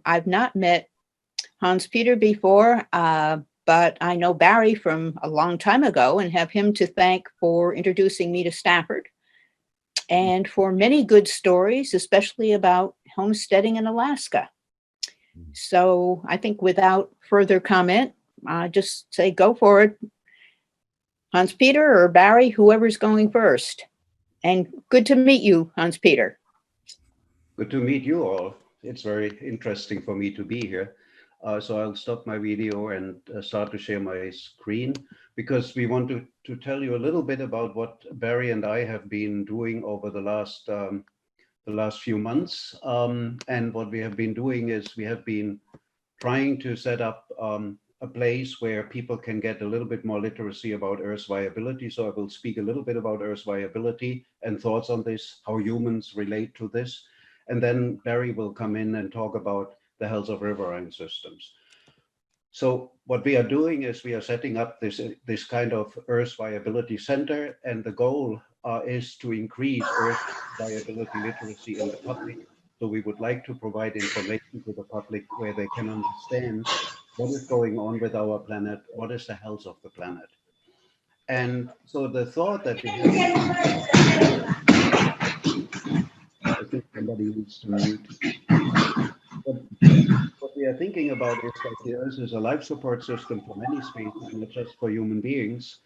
I've not met Hans-Peter before, but I know Barry from a long time ago and have him to thank for introducing me to Stafford and for many good stories, especially about homesteading in Alaska. So I think without further comment, just say go for it. Hans-Peter or Barry, whoever's going first. And good to meet you, Hans-Peter. Good to meet you all. It's very interesting for me to be here. So I'll stop my video and start to share my screen because we want to tell you a little bit about what Barry and I have been doing over the last few months. And what we have been doing is we have been trying to set up a place where people can get a little bit more literacy about Earth's viability. So I will speak a little bit about Earth's viability and thoughts on this, how humans relate to this. And then Barry will come in and talk about the health of riverine systems. So what we are doing is we are setting up this kind of Earth Viability Center, and the goal is to increase Earth viability literacy in the public. So we would like to provide information to the public where they can understand what is going on with our planet, what is the health of the planet. And so the thought that we have, I think somebody needs to mute. What we are thinking about is that the Earth is a life support system for many species, not just for human beings.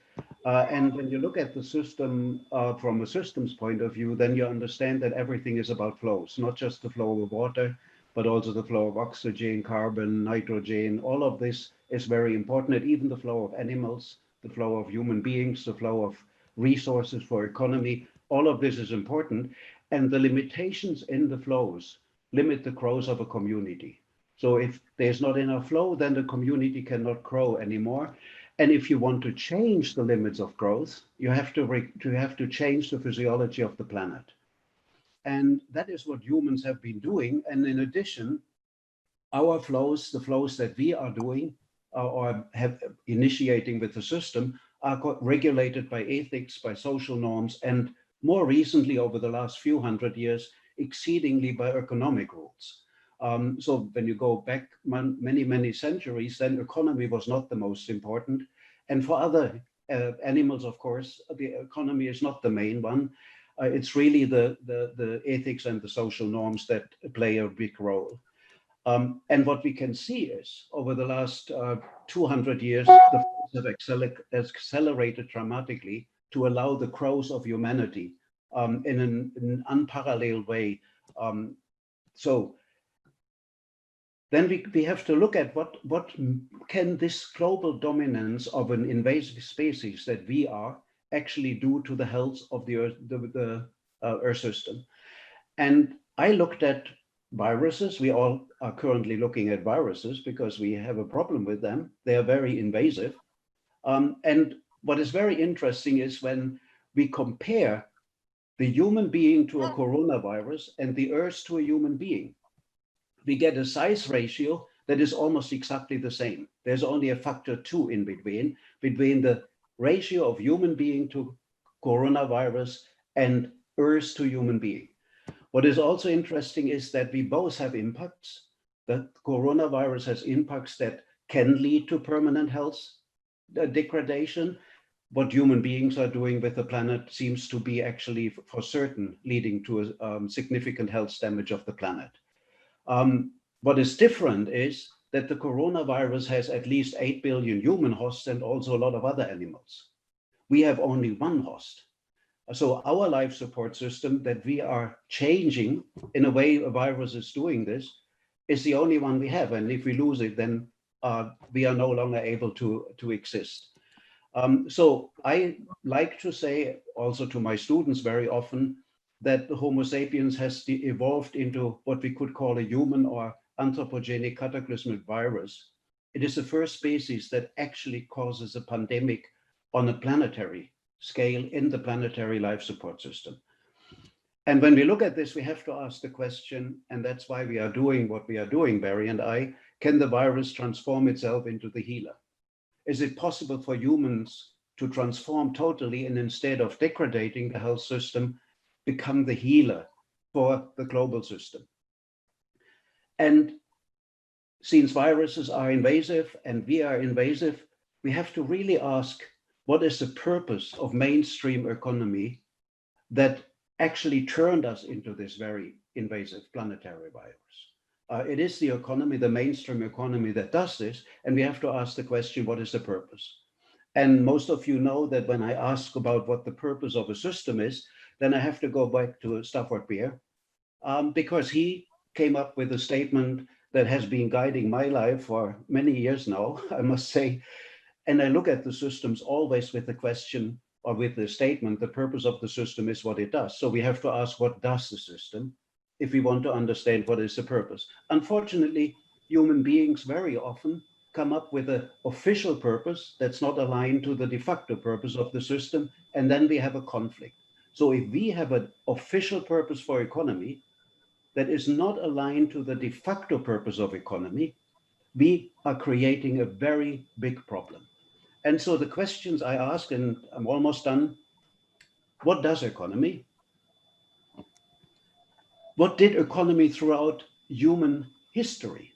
And when you look at the system from a systems point of view, then you understand that everything is about flows, not just the flow of water, but also the flow of oxygen, carbon, nitrogen. All of this is very important, and even the flow of animals, the flow of human beings, the flow of resources for economy. All of this is important. And the limitations in the flows limit the growth of a community. So if there's not enough flow, then the community cannot grow anymore. And if you want to change the limits of growth, you have to change the physiology of the planet. And that is what humans have been doing. And in addition, our flows, the flows that we are doing or have initiating with the system are regulated by ethics, by social norms, and more recently, over the last few hundred years, exceedingly by economic rules. So when you go back many centuries, then economy was not the most important. And for other animals, of course, the economy is not the main one. It's really the ethics and the social norms that play a big role. And what we can see is over the last 200 years, the forces have accelerated dramatically to allow the growth of humanity in an unparalleled way. So then we have to look at what can this global dominance of an invasive species that we are actually do to the health of the Earth system. And I looked at viruses. We all are currently looking at viruses because we have a problem with them. They are very invasive. And what is very interesting is when we compare the human being to a coronavirus and the Earth to a human being, we get a size ratio that is almost exactly the same. There's only a factor 2 in between the ratio of human being to coronavirus and Earth to human being. What is also interesting is that we both have impacts. The coronavirus has impacts that can lead to permanent health degradation. What human beings are doing with the planet seems to be actually for certain leading to a significant health damage of the planet. What is different is that the coronavirus has at least 8 billion human hosts and also a lot of other animals. We have only one host. So our life support system that we are changing in a way a virus is doing this is the only one we have. And if we lose it, then we are no longer able to exist. So I like to say also to my students very often that the Homo sapiens has evolved into what we could call a human or anthropogenic cataclysmic virus. It is the first species that actually causes a pandemic on a planetary scale in the planetary life support system. And when we look at this, we have to ask the question, and that's why we are doing what we are doing, Barry and I, can the virus transform itself into the healer? Is it possible for humans to transform totally and instead of degrading the health system, become the healer for the global system? And since viruses are invasive and we are invasive, we have to really ask, what is the purpose of mainstream economy that actually turned us into this very invasive planetary virus? It is the economy, the mainstream economy, that does this, and we have to ask the question, what is the purpose? And most of you know that when I ask about what the purpose of a system is, then I have to go back to Stafford Beer, because he came up with a statement that has been guiding my life for many years now, I must say. And I look at the systems always with the question, or with the statement, the purpose of the system is what it does. So we have to ask, what does the system, if we want to understand what is the purpose. Unfortunately, human beings very often come up with an official purpose that's not aligned to the de facto purpose of the system, and then we have a conflict. So if we have an official purpose for economy that is not aligned to the de facto purpose of economy, we are creating a very big problem. And so the questions I ask, and I'm almost done, what does economy? What did economy throughout human history?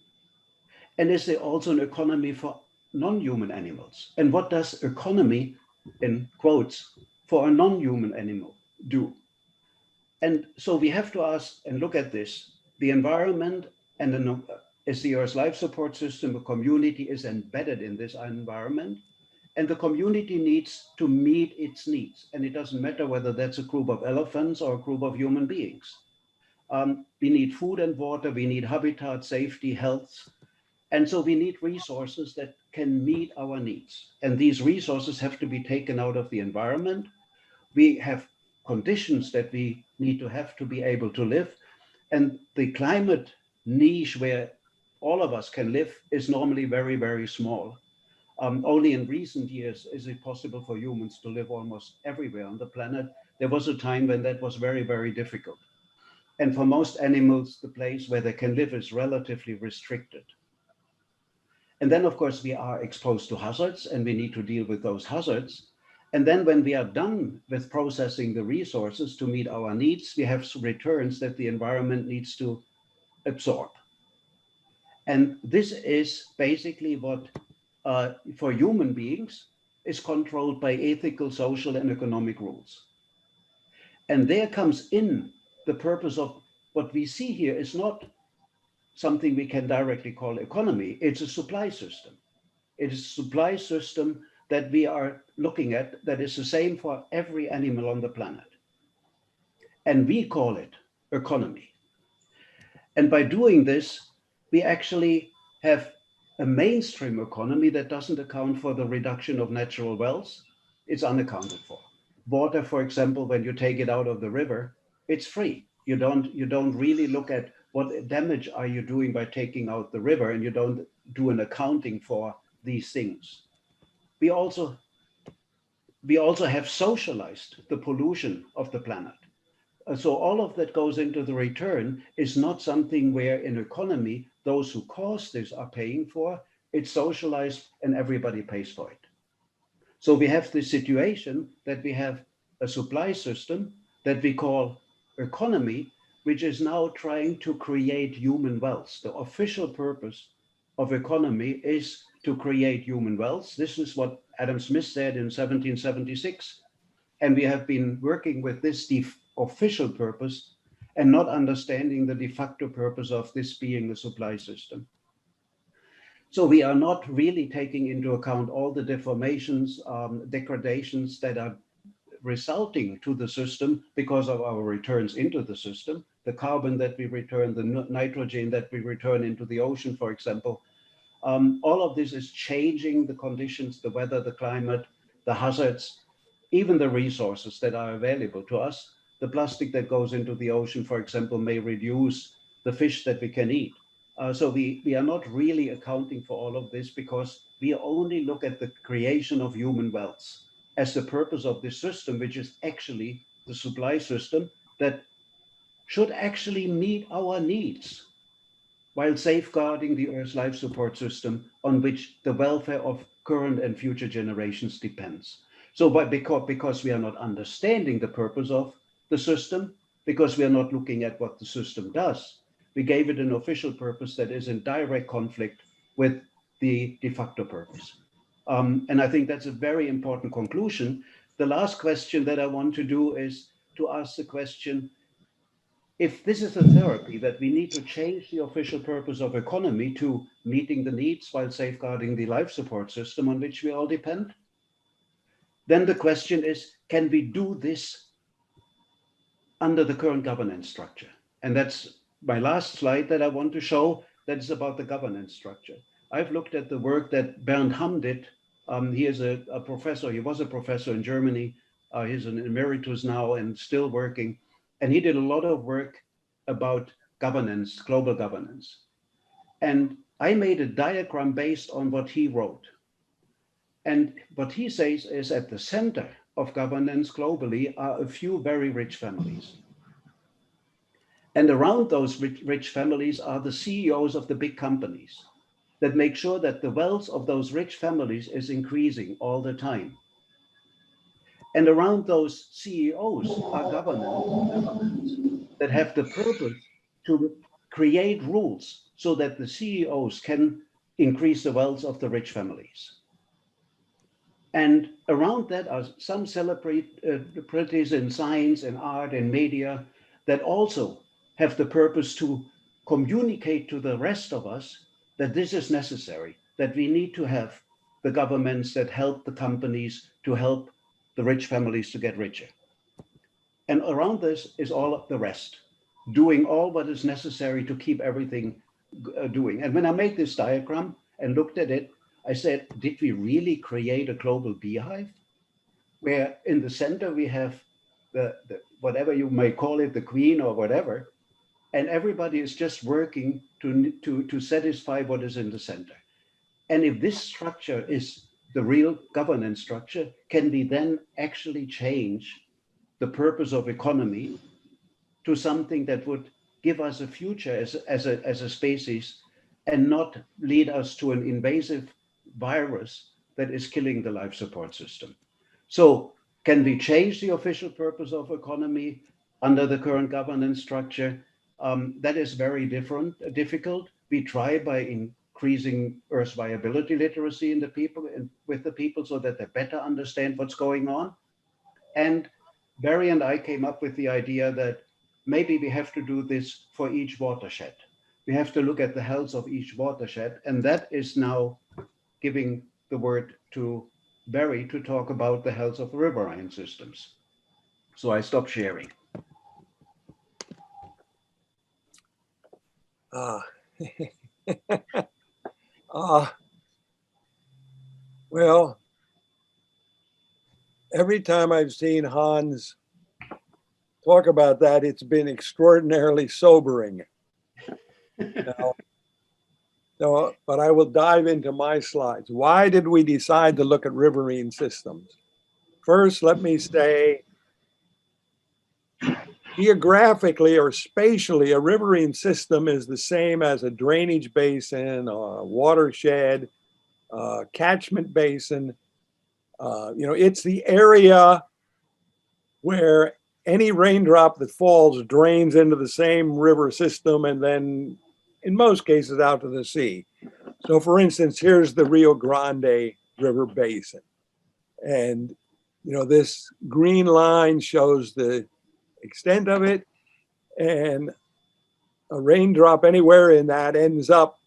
And is there also an economy for non-human animals? And what does economy, in quotes, for a non-human animal do? And so we have to ask and look at this. The environment and is the Earth's life support system, a community is embedded in this environment, and the community needs to meet its needs. And it doesn't matter whether that's a group of elephants or a group of human beings. We need food and water, we need habitat, safety, health. And so we need resources that can meet our needs. And these resources have to be taken out of the environment. We have conditions that we need to have to be able to live. And the climate niche where all of us can live is normally very, very small. Only in recent years is it possible for humans to live almost everywhere on the planet. There was a time when that was very, very difficult. And for most animals, the place where they can live is relatively restricted. And then, of course, we are exposed to hazards and we need to deal with those hazards. And then when we are done with processing the resources to meet our needs, we have returns that the environment needs to absorb. And this is basically what, for human beings, is controlled by ethical, social, and economic rules. And there comes in the purpose of what we see here is not something we can directly call economy, it's a supply system. It is a supply system that we are looking at that is the same for every animal on the planet. And we call it economy. And by doing this, we actually have a mainstream economy that doesn't account for the reduction of natural wealth. It's unaccounted for. Water, for example, when you take it out of the river, it's free. You don't really look at what damage are you doing by taking out the river, and you don't do an accounting for these things. We also have socialized the pollution of the planet. So all of that goes into the return is not something where in economy, those who cause this are paying for. It's socialized and everybody pays for it. So we have this situation that we have a supply system that we call economy, which is now trying to create human wealth. The official purpose of economy is to create human wealth. This is what Adam Smith said in 1776. And we have been working with this official purpose and not understanding the de facto purpose of this being the supply system. So we are not really taking into account all the deformations, degradations that are resulting to the system because of our returns into the system, the carbon that we return, the nitrogen that we return into the ocean, for example. All of this is changing the conditions, the weather, the climate, the hazards, even the resources that are available to us. The plastic that goes into the ocean, for example, may reduce the fish that we can eat. So we are not really accounting for all of this because we only look at the creation of human wealth as the purpose of this system, which is actually the supply system that should actually meet our needs while safeguarding the Earth's life support system on which the welfare of current and future generations depends. So because we are not understanding the purpose of the system, because we are not looking at what the system does, we gave it an official purpose that is in direct conflict with the de facto purpose. And I think that's a very important conclusion. The last question that I want to do is to ask the question, if this is a therapy that we need to change the official purpose of economy to meeting the needs while safeguarding the life support system on which we all depend, then the question is, can we do this under the current governance structure? And that's my last slide that I want to show, that is about the governance structure. I've looked at the work that Bernd Hamm did. He is a professor, he was a professor in Germany. He's an emeritus now and still working. And he did a lot of work about governance, global governance. And I made a diagram based on what he wrote. And what he says is at the center of governance globally are a few very rich families. And around those rich families are the CEOs of the big companies that make sure that the wealth of those rich families is increasing all the time. And around those CEOs are governments that have the purpose to create rules so that the CEOs can increase the wealth of the rich families. And around that are some celebrities in science and art and media that also have the purpose to communicate to the rest of us that this is necessary, that we need to have the governments that help the companies to help the rich families to get richer. And around this is all of the rest, doing all what is necessary to keep everything doing. And when I made this diagram and looked at it, I said, did we really create a global beehive? Where in the center we have the whatever you may call it, the queen or whatever, and everybody is just working to satisfy what is in the center. And if this structure is the real governance structure, can we then actually change the purpose of economy to something that would give us a future as a species and not lead us to an invasive virus that is killing the life support system? So can we change the official purpose of economy under the current governance structure? That is very difficult. We try by increasing Earth's viability literacy in the people and with the people so that they better understand what's going on. And Barry and I came up with the idea that maybe we have to do this for each watershed. We have to look at the health of each watershed, and that is now giving the word to Barry to talk about the health of riverine systems. So I stop sharing. Well, every time I've seen Hans talk about that, it's been extraordinarily sobering. But I will dive into my slides. Why did we decide to look at riverine systems? First, let me say, geographically or spatially, a riverine system is the same as a drainage basin, a watershed, a catchment basin. It's the area where any raindrop that falls drains into the same river system and then, in most cases, out to the sea. So, for instance, here's the Rio Grande River Basin. And, this green line shows the extent of it. And a raindrop anywhere in that ends up,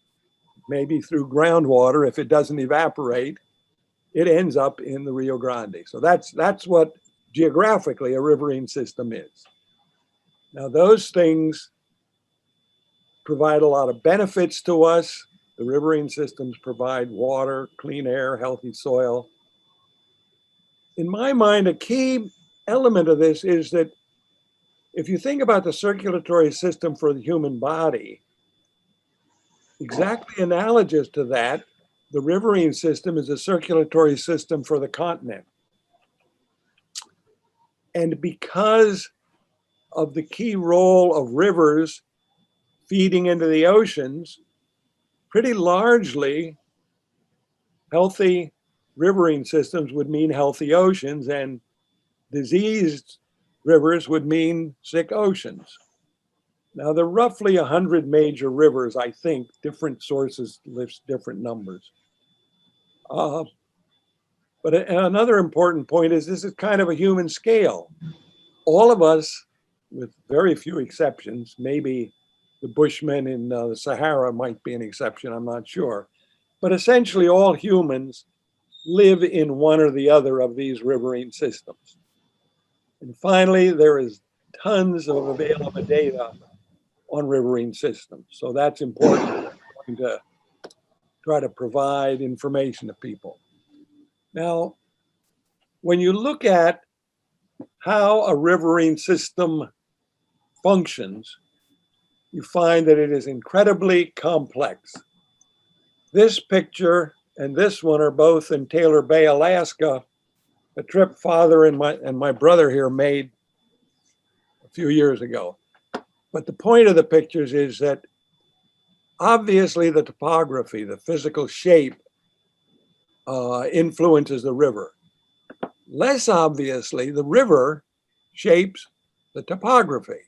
maybe through groundwater, if it doesn't evaporate, it ends up in the Rio Grande. So that's what geographically a riverine system is. Now, those things provide a lot of benefits to us. The riverine systems provide water, clean air, healthy soil. In my mind, a key element of this is that if you think about the circulatory system for the human body, exactly analogous to that, the riverine system is a circulatory system for the continent. And because of the key role of rivers feeding into the oceans, pretty largely healthy riverine systems would mean healthy oceans, and diseased rivers would mean sick oceans. Now, there are roughly 100 major rivers, I think. Different sources list different numbers. But another important point is this is kind of a human scale. All of us, with very few exceptions, maybe the Bushmen in the Sahara might be an exception, I'm not sure. But essentially all humans live in one or the other of these riverine systems. And finally, there is tons of available data on riverine systems. So that's important to try to provide information to people. Now, when you look at how a riverine system functions, you find that it is incredibly complex. This picture and this one are both in Taylor Bay, Alaska, a trip father and my brother here made a few years ago. But the point of the pictures is that obviously the topography, the physical shape, influences the river. Less obviously, the river shapes the topography.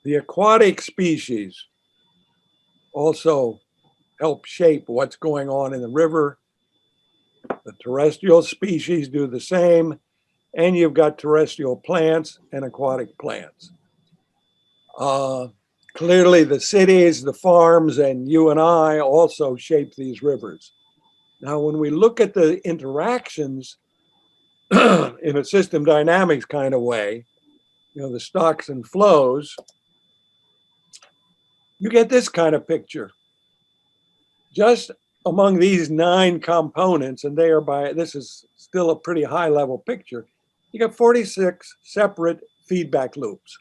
The aquatic species also help shape what's going on in the river. The terrestrial species do the same, and you've got terrestrial plants and aquatic plants. Clearly, the cities, the farms, and you and I also shape these rivers. Now, when we look at the interactions in a system dynamics kind of way, you know, the stocks and flows, you get this kind of picture. Just among these 9 components, and they are by, this is still a pretty high level picture, you got 46 separate feedback loops.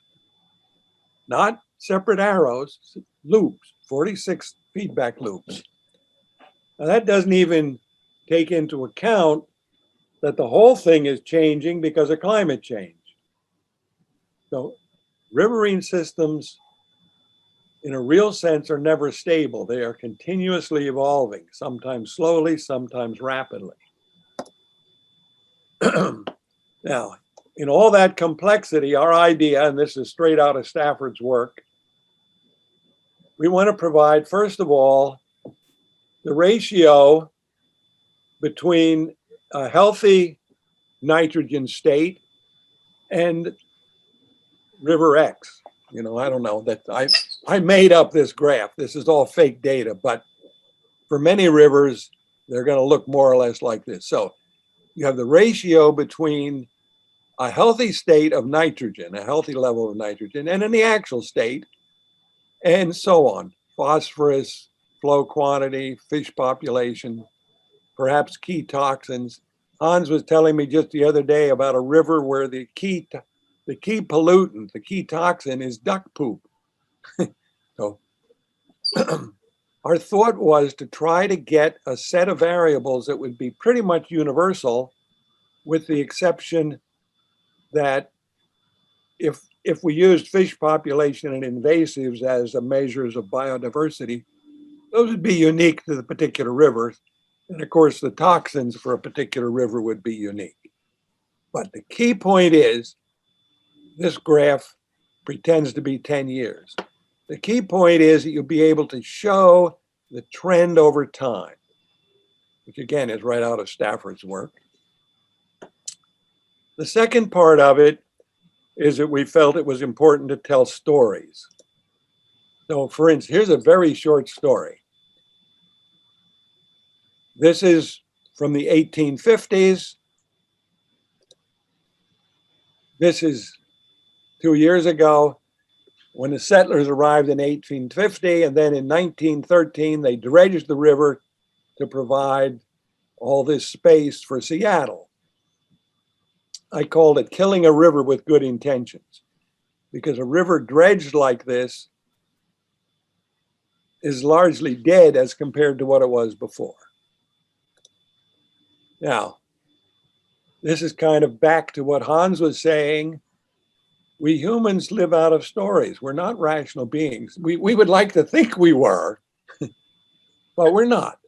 Not separate arrows, loops, 46 feedback loops. Now that doesn't even take into account that the whole thing is changing because of climate change. So riverine systems in a real sense are never stable. They are continuously evolving, sometimes slowly, sometimes rapidly. Now, in all that complexity, our idea, and this is straight out of Stafford's work, we want to provide, first of all, the ratio between a healthy nitrogen state and river X. You know, I don't know that I made up this graph. This is all fake data, but for many rivers, they're going to look more or less like this. So you have the ratio between a healthy state of nitrogen, a healthy level of nitrogen, and in the actual state, and so on. Phosphorus, flow quantity, fish population, perhaps key toxins. Hans was telling me just the other day about a river where the key pollutant, the key toxin is duck poop. So our thought was to try to get a set of variables that would be pretty much universal, with the exception that if we used fish population and invasives as measures of biodiversity, those would be unique to the particular river. And of course, the toxins for a particular river would be unique. But the key point is, this graph pretends to be 10 years. The key point is that you'll be able to show the trend over time, which again is right out of Stafford's work. The second part of it is that we felt it was important to tell stories. So for instance, here's a very short story. This is from the 1850s. This is 2 years ago when the settlers arrived in 1850, and then in 1913, they dredged the river to provide all this space for Seattle. I called it killing a river with good intentions, because a river dredged like this is largely dead as compared to what it was before. Now, this is kind of back to what Hans was saying. We humans live out of stories. We're not rational beings. We would like to think we were, but we're not.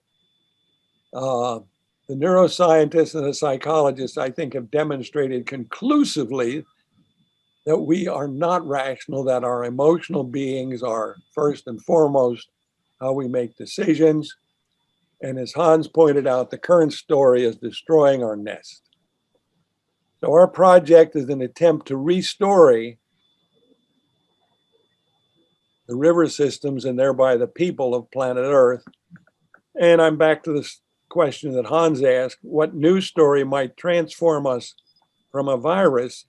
The neuroscientists and the psychologists, I think, have demonstrated conclusively that we are not rational, that our emotional beings are first and foremost how we make decisions. And as Hans pointed out, the current story is destroying our nest. So our project is an attempt to restory the river systems and thereby the people of planet Earth. And I'm back to this question that Hans asked, what new story might transform us from a virus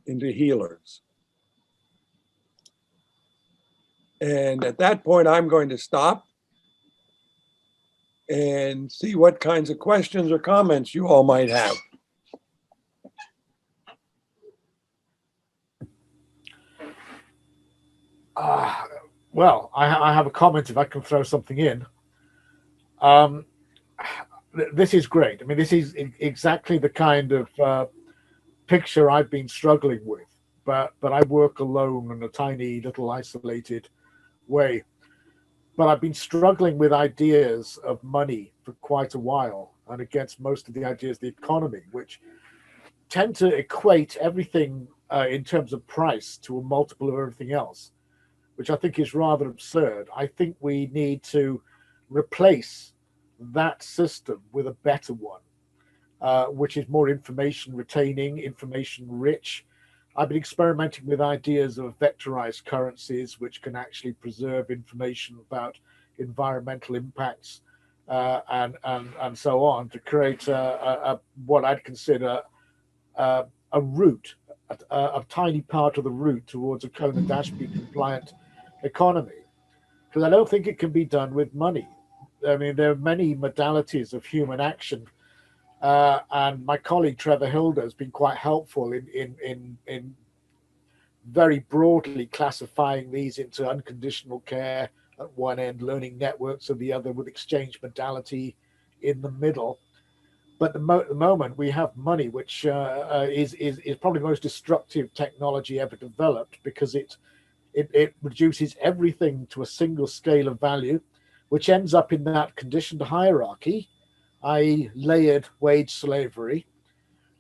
into healers? And at that point, I'm going to stop and see what kinds of questions or comments you all might have. Well, I have a comment if I can throw something in. This is great. I mean, this is exactly the kind of picture I've been struggling with, but I work alone in a tiny little isolated way. But I've been struggling with ideas of money for quite a while, and against most of the ideas of the economy, which tend to equate everything in terms of price to a multiple of everything else, which I think is rather absurd. I think we need to replace that system with a better one, which is more information retaining, information rich. I've been experimenting with ideas of vectorized currencies, which can actually preserve information about environmental impacts and so on, to create what I'd consider a route, a tiny part of the route towards a Kona-Dashby compliant economy. Because I don't think it can be done with money. I mean, there are many modalities of human action. And my colleague Trevor Hilder has been quite helpful in very broadly classifying these into unconditional care at one end, learning networks at the other, with exchange modality in the middle. But the moment we have money, which is probably the most destructive technology ever developed, because it reduces everything to a single scale of value, which ends up in that conditioned hierarchy, i.e. layered wage slavery,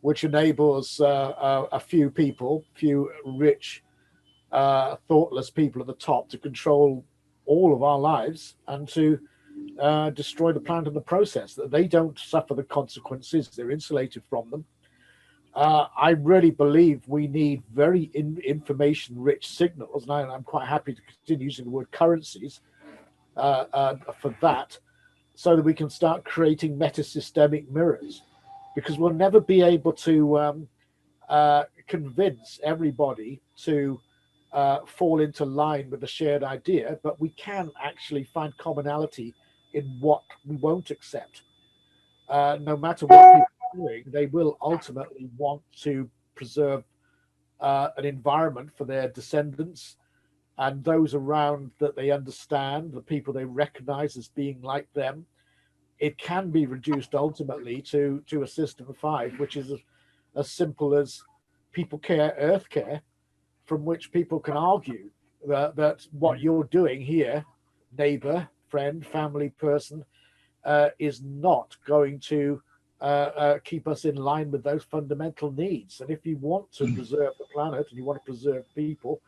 which enables a few people, few rich, thoughtless people at the top to control all of our lives and to destroy the planet in the process. That they don't suffer the consequences, they're insulated from them. I really believe we need very information-rich signals, and I'm quite happy to continue using the word currencies for that, so that we can start creating metasystemic mirrors, because we'll never be able to convince everybody to fall into line with the shared idea, but we can actually find commonality in what we won't accept. No matter what people are doing, they will ultimately want to preserve an environment for their descendants and those around that they understand, the people they recognize as being like them. It can be reduced ultimately to a system of five, which is as simple as people care, earth care, from which people can argue that what you're doing here, neighbor, friend, family person, is not going to keep us in line with those fundamental needs. And if you want to preserve the planet and you want to preserve people,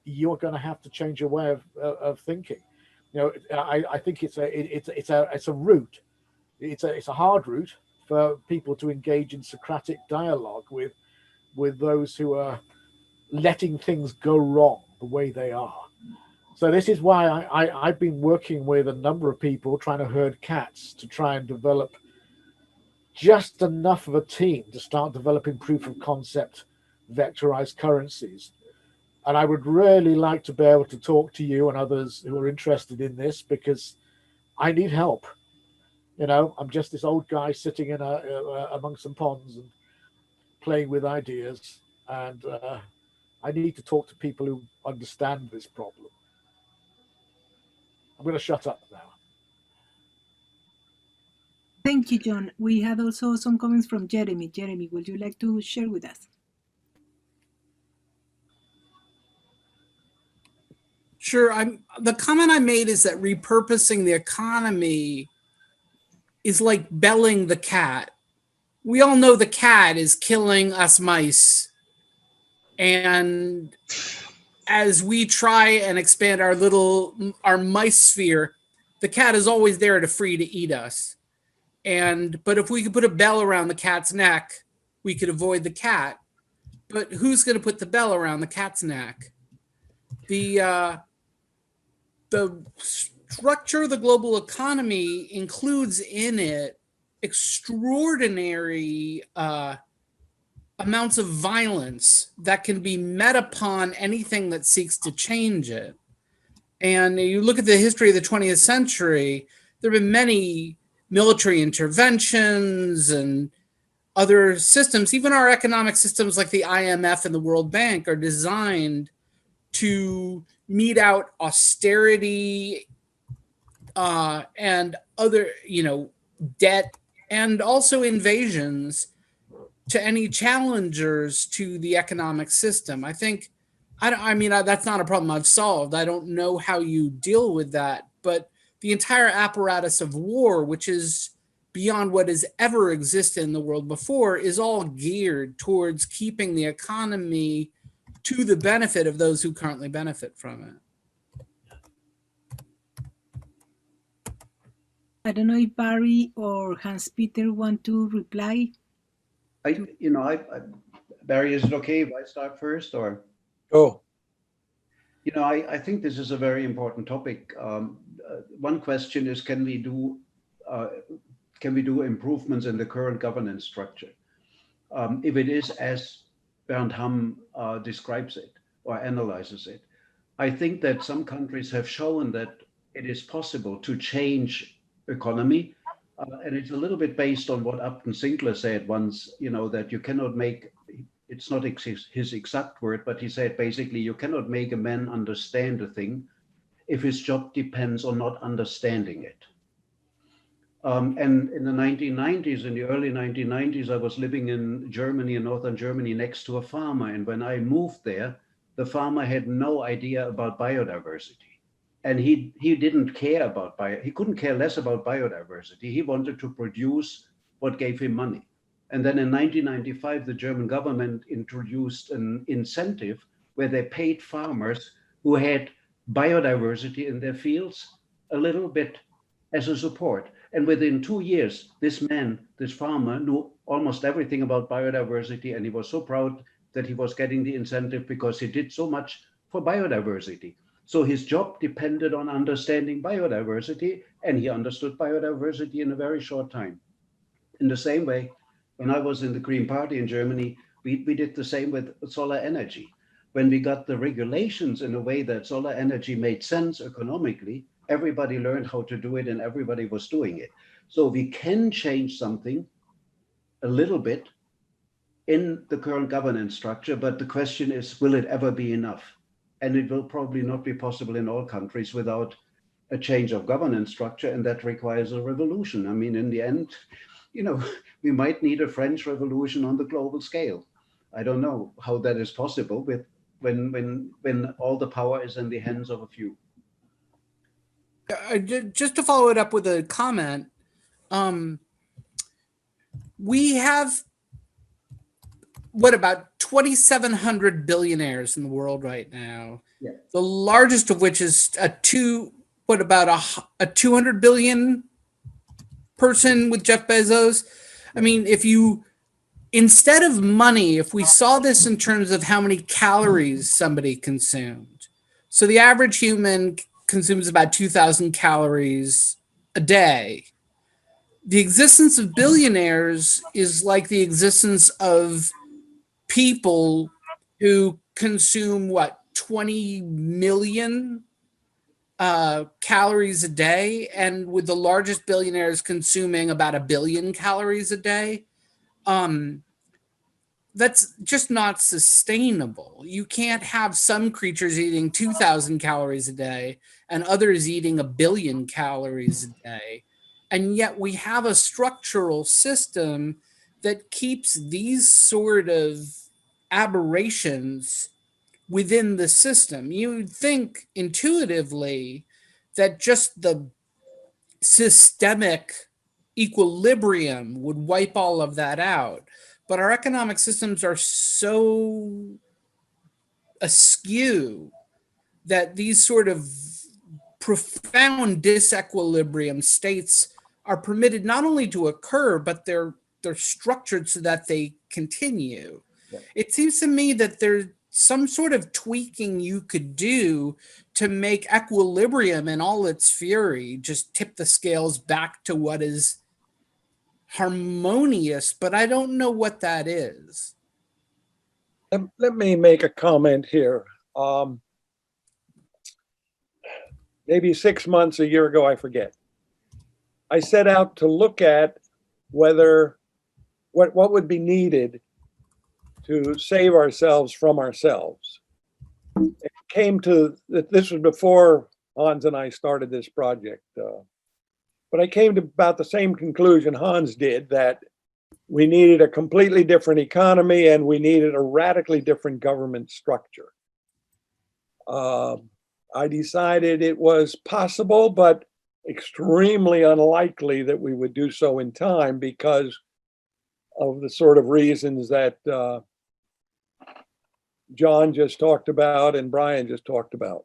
you're going to have to change your way of thinking. You know, I think it's a route. It's a hard route for people to engage in Socratic dialogue with those who are letting things go wrong the way they are. So this is why I've been working with a number of people trying to herd cats to try and develop just enough of a team to start developing proof of concept vectorized currencies. And I would really like to be able to talk to you and others who are interested in this, because I need help. You know, I'm just this old guy sitting in among some ponds and playing with ideas, and I need to talk to people who understand this problem. I'm going to shut up now. Thank you, John. We had also some comments from Jeremy. Jeremy, would you like to share with us? Sure. The comment I made is that repurposing the economy is like belling the cat. We all know the cat is killing us mice And as we try and expand our mice sphere, the cat is always there to free to eat us. But if we could put a bell around the cat's neck, we could avoid the cat. But who's going to put the bell around the cat's neck? The structure of the global economy includes in it extraordinary amounts of violence that can be met upon anything that seeks to change it. And you look at the history of the 20th century, there have been many military interventions and other systems. Even our economic systems like the IMF and the World Bank are designed to mete out austerity and other, debt, and also invasions to any challengers to the economic system. I think, that's not a problem I've solved. I don't know how you deal with that, but the entire apparatus of war, which is beyond what has ever existed in the world before, is all geared towards keeping the economy to the benefit of those who currently benefit from it. I don't know if Barry or Hans Peter want to reply. Barry, is it okay if I start first, or? Oh, I think this is a very important topic. One question is, can we do improvements in the current governance structure? If it is as Bernd Hamm describes it or analyzes it, I think that some countries have shown that it is possible to change economy. And it's a little bit based on what Upton Sinclair said once, that you cannot make, it's not his exact word, but he said basically you cannot make a man understand a thing if his job depends on not understanding it. And in the 1990s, in the early 1990s, I was living in Germany, in northern Germany, next to a farmer. And when I moved there, the farmer had no idea about biodiversity. And he didn't care about he couldn't care less about biodiversity. He wanted to produce what gave him money. And then in 1995, the German government introduced an incentive where they paid farmers who had biodiversity in their fields a little bit as a support. And within 2 years, this farmer knew almost everything about biodiversity. And he was so proud that he was getting the incentive because he did so much for biodiversity. So his job depended on understanding biodiversity, and he understood biodiversity in a very short time. In the same way, when I was in the Green Party in Germany, we did the same with solar energy. When we got the regulations in a way that solar energy made sense economically, everybody learned how to do it and everybody was doing it. So we can change something a little bit in the current governance structure, but the question is, will it ever be enough? And it will probably not be possible in all countries without a change of governance structure, and that requires a revolution. I mean, in the end, we might need a French Revolution on the global scale. I don't know how that is possible when all the power is in the hands of a few. Just to follow it up with a comment, we have about 2,700 billionaires in the world right now. Yeah. The largest of which is a 200 billion person with Jeff Bezos. I mean, instead of money, if we saw this in terms of how many calories somebody consumed. So the average human consumes about 2,000 calories a day. The existence of billionaires is like the existence of people who consume 20 million calories a day, and with the largest billionaires consuming about 1 billion calories a day. That's just not sustainable. You can't have some creatures eating 2,000 calories a day and others eating 1 billion calories a day. And yet we have a structural system that keeps these sort of aberrations within the system. You would think intuitively that just the systemic equilibrium would wipe all of that out. But our economic systems are so askew, that these sort of profound disequilibrium states are permitted not only to occur, but they're structured so that they continue. Yeah. It seems to me that there's some sort of tweaking you could do to make equilibrium in all its fury just tip the scales back to what is harmonious, but I don't know what that is. Let me make a comment here. Maybe 6 months, a year ago, I forget. I set out to look at whether what would be needed to save ourselves from ourselves. It came to, this was before Hans and I started this project, but I came to about the same conclusion Hans did, that we needed a completely different economy and we needed a radically different government structure. I decided it was possible, but extremely unlikely that we would do so in time because of the sort of reasons that John just talked about and Brian just talked about.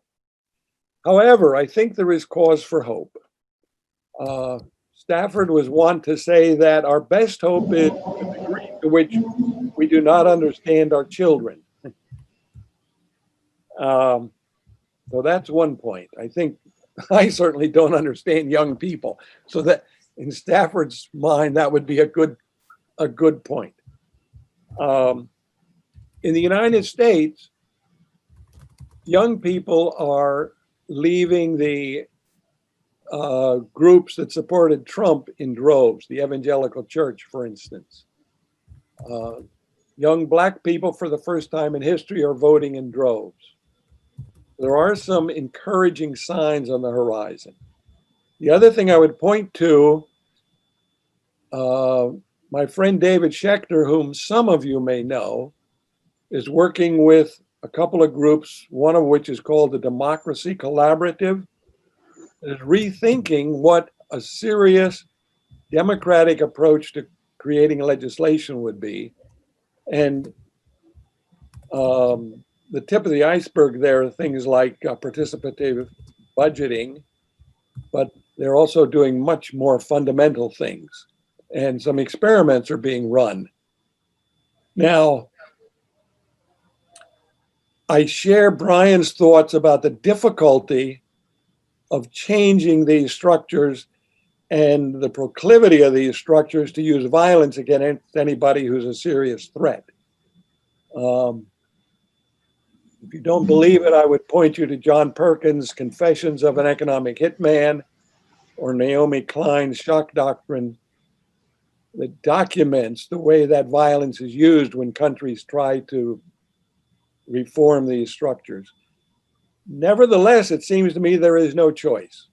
However, I think there is cause for hope. Stafford was wont to say that our best hope is the degree to which we do not understand our children. So that's one point. I think I certainly don't understand young people. So that in Stafford's mind, that would be a good point. In the United States, young people are leaving the groups that supported Trump in droves, the evangelical church, for instance. Young Black people, for the first time in history, are voting in droves. There are some encouraging signs on the horizon. The other thing I would point to, my friend David Schechter, whom some of you may know, is working with a couple of groups, one of which is called the Democracy Collaborative, is rethinking what a serious democratic approach to creating legislation would be. And the tip of the iceberg there are things like participative budgeting, but they're also doing much more fundamental things. And some experiments are being run. Now, I share Brian's thoughts about the difficulty of changing these structures and the proclivity of these structures to use violence against anybody who's a serious threat. If you don't believe it, I would point you to John Perkins' Confessions of an Economic Hitman or Naomi Klein's Shock Doctrine that documents the way that violence is used when countries try to reform these structures. Nevertheless, it seems to me there is no choice.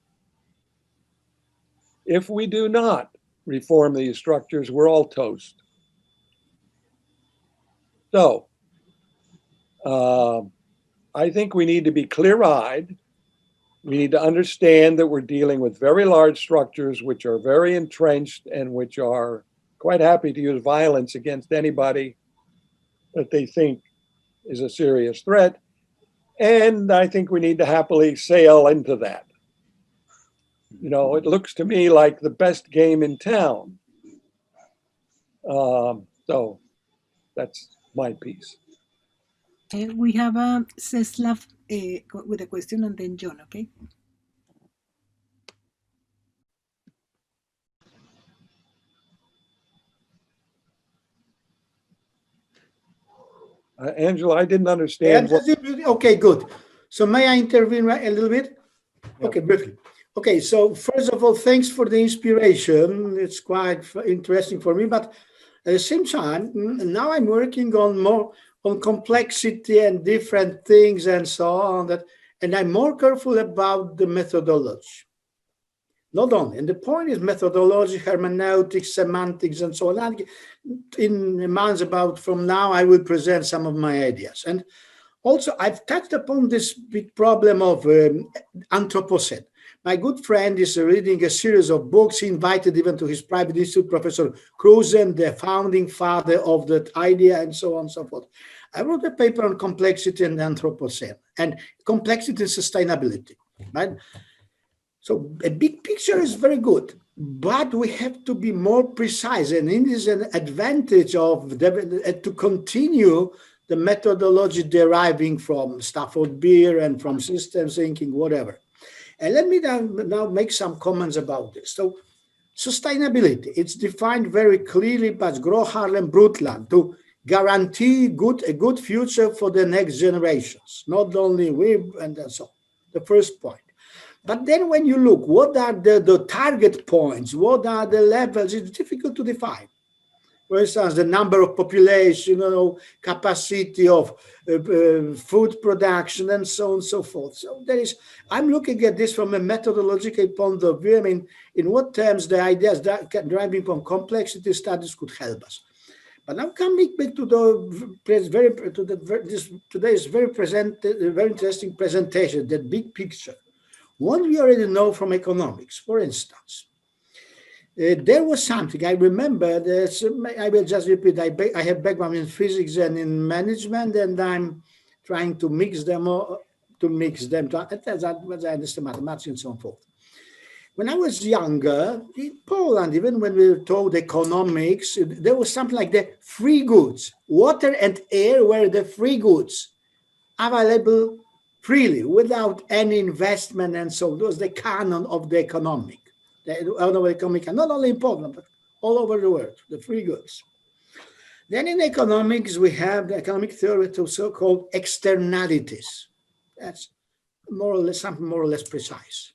If we do not reform these structures, we're all toast. So, I think we need to be clear-eyed. We need to understand that we're dealing with very large structures which are very entrenched and which are quite happy to use violence against anybody that they think is a serious threat. And I think we need to happily sail into that. You know, it looks to me like the best game in town. So that's my piece. We have Czeslaw with a question and then John, okay? Angela, I didn't understand. Okay, good. So may I intervene a little bit? Yeah. Okay, briefly. Okay, so first of all, thanks for the inspiration. It's quite interesting for me, but at the same time, now I'm working on more on complexity and different things and so on, that, and I'm more careful about the methodology. Not only, and the point is methodology, hermeneutics, semantics, and so on. In months about from now, I will present some of my ideas. And also, I've touched upon this big problem of Anthropocene. My good friend is reading a series of books. He invited even to his private institute, Professor Cruzen, the founding father of that idea, and so on and so forth. I wrote a paper on complexity and Anthropocene, and complexity and sustainability, right? So a big picture is very good, but we have to be more precise, and it is an advantage of to continue the methodology deriving from Stafford Beer and from systems thinking, whatever. And let me now make some comments about this. So sustainability, it's defined very clearly by Gro Harlem Brundtland to guarantee a good future for the next generations, not only we and so on. The first point. But then when you look, what are the target points? What are the levels? It's difficult to define. For instance, the number of population, capacity of food production, and so on and so forth. So I'm looking at this from a methodological point of view. I mean, in what terms the ideas that driving from complexity studies could help us. But now coming back to today's very interesting presentation, that big picture. What we already know from economics, for instance, there was something I remember. I will just repeat. I have background in physics and in management, and I'm trying to mix them to understand mathematics and so on forth. When I was younger in Poland, even when we were taught economics, there was something like the free goods. Water and air were the free goods available freely without any investment, and so it was the canon of the economic. Not only in Poland, but all over the world, the free goods. Then in economics, we have the economic theory to so-called externalities. That's more or less something more or less precise.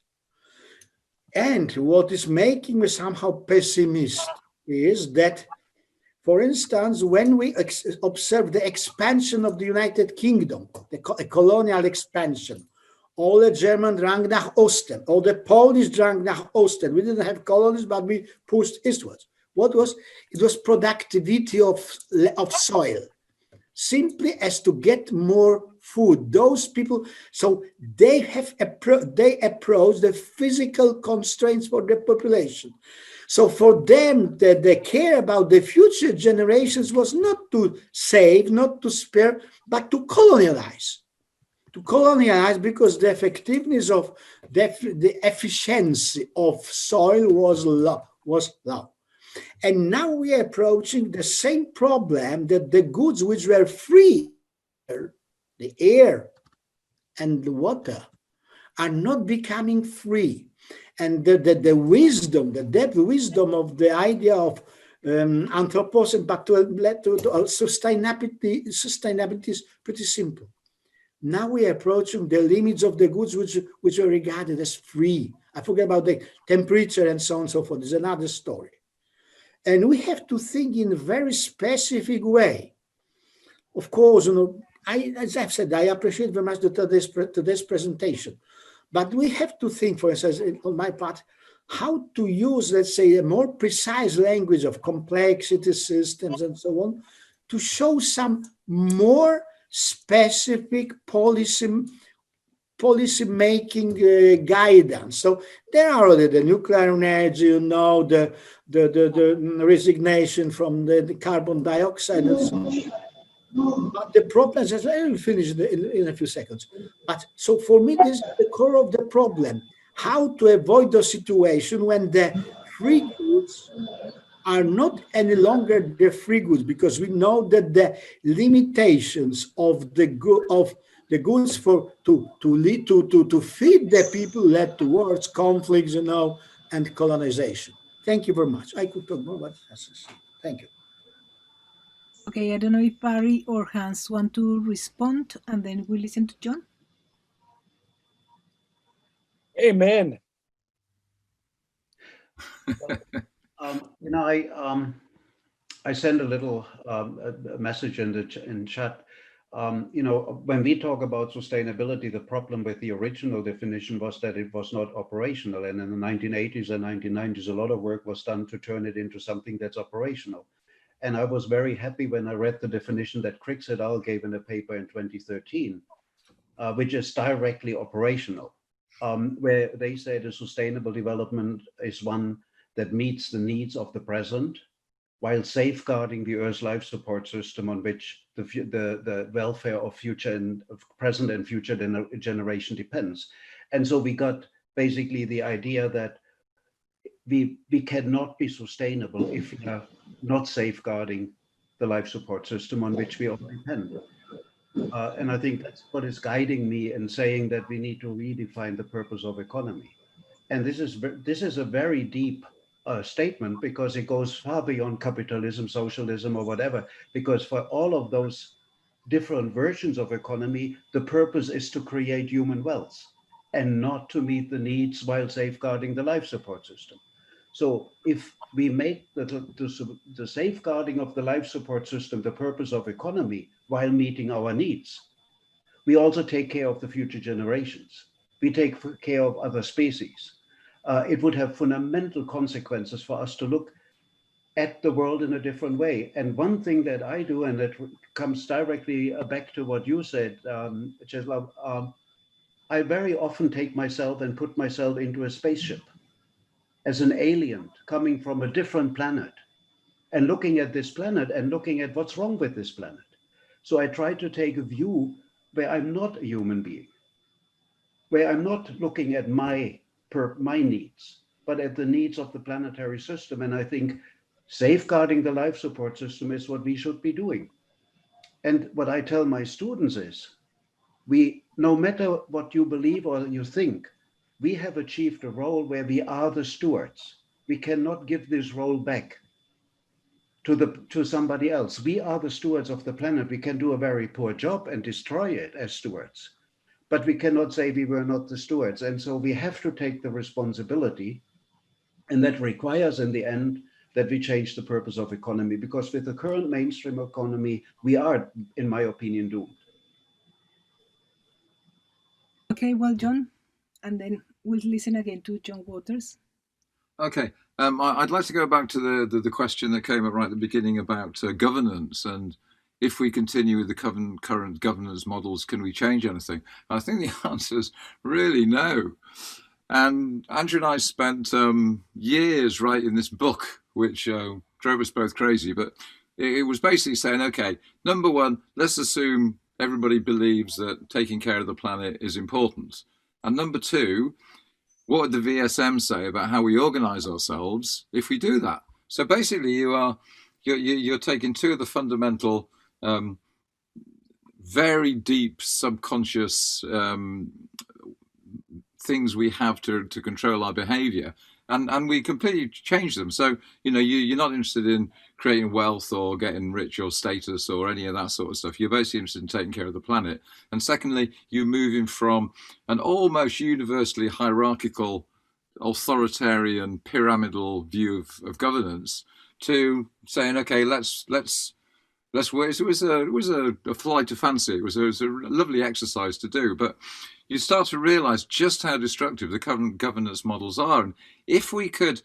And what is making me somehow pessimist is that, for instance, when we observe the expansion of the United Kingdom, the colonial expansion, all the German drang nach Osten, all the Polish drang nach Osten. We didn't have colonies, but we pushed eastwards. What was? It was productivity of soil, simply as to get more food. Those people, so they approach the physical constraints for the population. So for them, the care about the future generations was not to save, not to spare, but to colonialize. To colonialize, because the effectiveness of the efficiency of soil was low. And now we are approaching the same problem, that the goods which were free, the air and the water, are not becoming free. And the wisdom, the depth wisdom of the idea of Anthropocene, but to sustainability is pretty simple. Now we are approaching the limits of the goods which are regarded as free. I forget about the temperature and so on and so forth. There's another story. And we have to think in a very specific way. Of course, as I've said, I appreciate very much today's presentation. But we have to think, for instance, on my part, how to use, let's say, a more precise language of complexity systems and so on, to show some more specific policy making guidance. So there are already the nuclear energy, the resignation from the carbon dioxide and so on. But the problem is, I will finish in a few seconds. But so for me, this is the core of the problem: how to avoid the situation when the free goods are not any longer the free goods, because we know that the limitations of the goods to feed the people led towards conflicts, and colonization. Thank you very much. I could talk more, but thank you. Okay, I don't know if Barry or Hans want to respond, and then we listen to John. Amen. I sent a little a message in chat. When we talk about sustainability, the problem with the original definition was that it was not operational. And in the 1980s and 1990s, a lot of work was done to turn it into something that's operational. And I was very happy when I read the definition that Crix et al. Gave in a paper in 2013, which is directly operational, where they say the sustainable development is one that meets the needs of the present while safeguarding the Earth's life support system on which the welfare of future and of present and future generation depends. And so we got basically the idea that we cannot be sustainable if we are not safeguarding the life support system on which we all depend. And I think that's what is guiding me in saying that we need to redefine the purpose of economy. And this is a very deep statement, because it goes far beyond capitalism, socialism, or whatever. Because for all of those different versions of economy, the purpose is to create human wealth and not to meet the needs while safeguarding the life support system. So if we make the safeguarding of the life support system the purpose of economy while meeting our needs, we also take care of the future generations. We take care of other species. It would have fundamental consequences for us to look at the world in a different way. And one thing that I do, and that comes directly back to what you said, Czeslaw, I very often take myself and put myself into a spaceship as an alien coming from a different planet and looking at this planet and looking at what's wrong with this planet. So I try to take a view where I'm not a human being, where I'm not looking at my needs, but at the needs of the planetary system. And I think safeguarding the life support system is what we should be doing. And what I tell my students is, no matter what you believe or you think, we have achieved a role where we are the stewards. We cannot give this role back to somebody else. We are the stewards of the planet. We can do a very poor job and destroy it as stewards, but we cannot say we were not the stewards. And so we have to take the responsibility, and that requires in the end that we change the purpose of economy, because with the current mainstream economy, we are, in my opinion, doomed. Okay, well, John, and then we'll listen again to John Waters. Okay, I'd like to go back to the question that came up right at the beginning about governance, and if we continue with the current governance models, can we change anything? I think the answer is really no. And Andrew and I spent years writing this book, which drove us both crazy, but it was basically saying, okay, number one, let's assume everybody believes that taking care of the planet is important. And number two, what would the VSM say about how we organize ourselves if we do that? So basically you're taking two of the fundamental, very deep subconscious things we have to control our behavior, and we completely change them. So, you're not interested in creating wealth or getting rich or status or any of that sort of stuff. You're basically interested in taking care of the planet. And secondly, you're moving from an almost universally hierarchical, authoritarian, pyramidal view of governance to saying, okay, let's work. It was a flight of fancy. It was a lovely exercise to do, but you start to realize just how destructive the current governance models are. And if we could,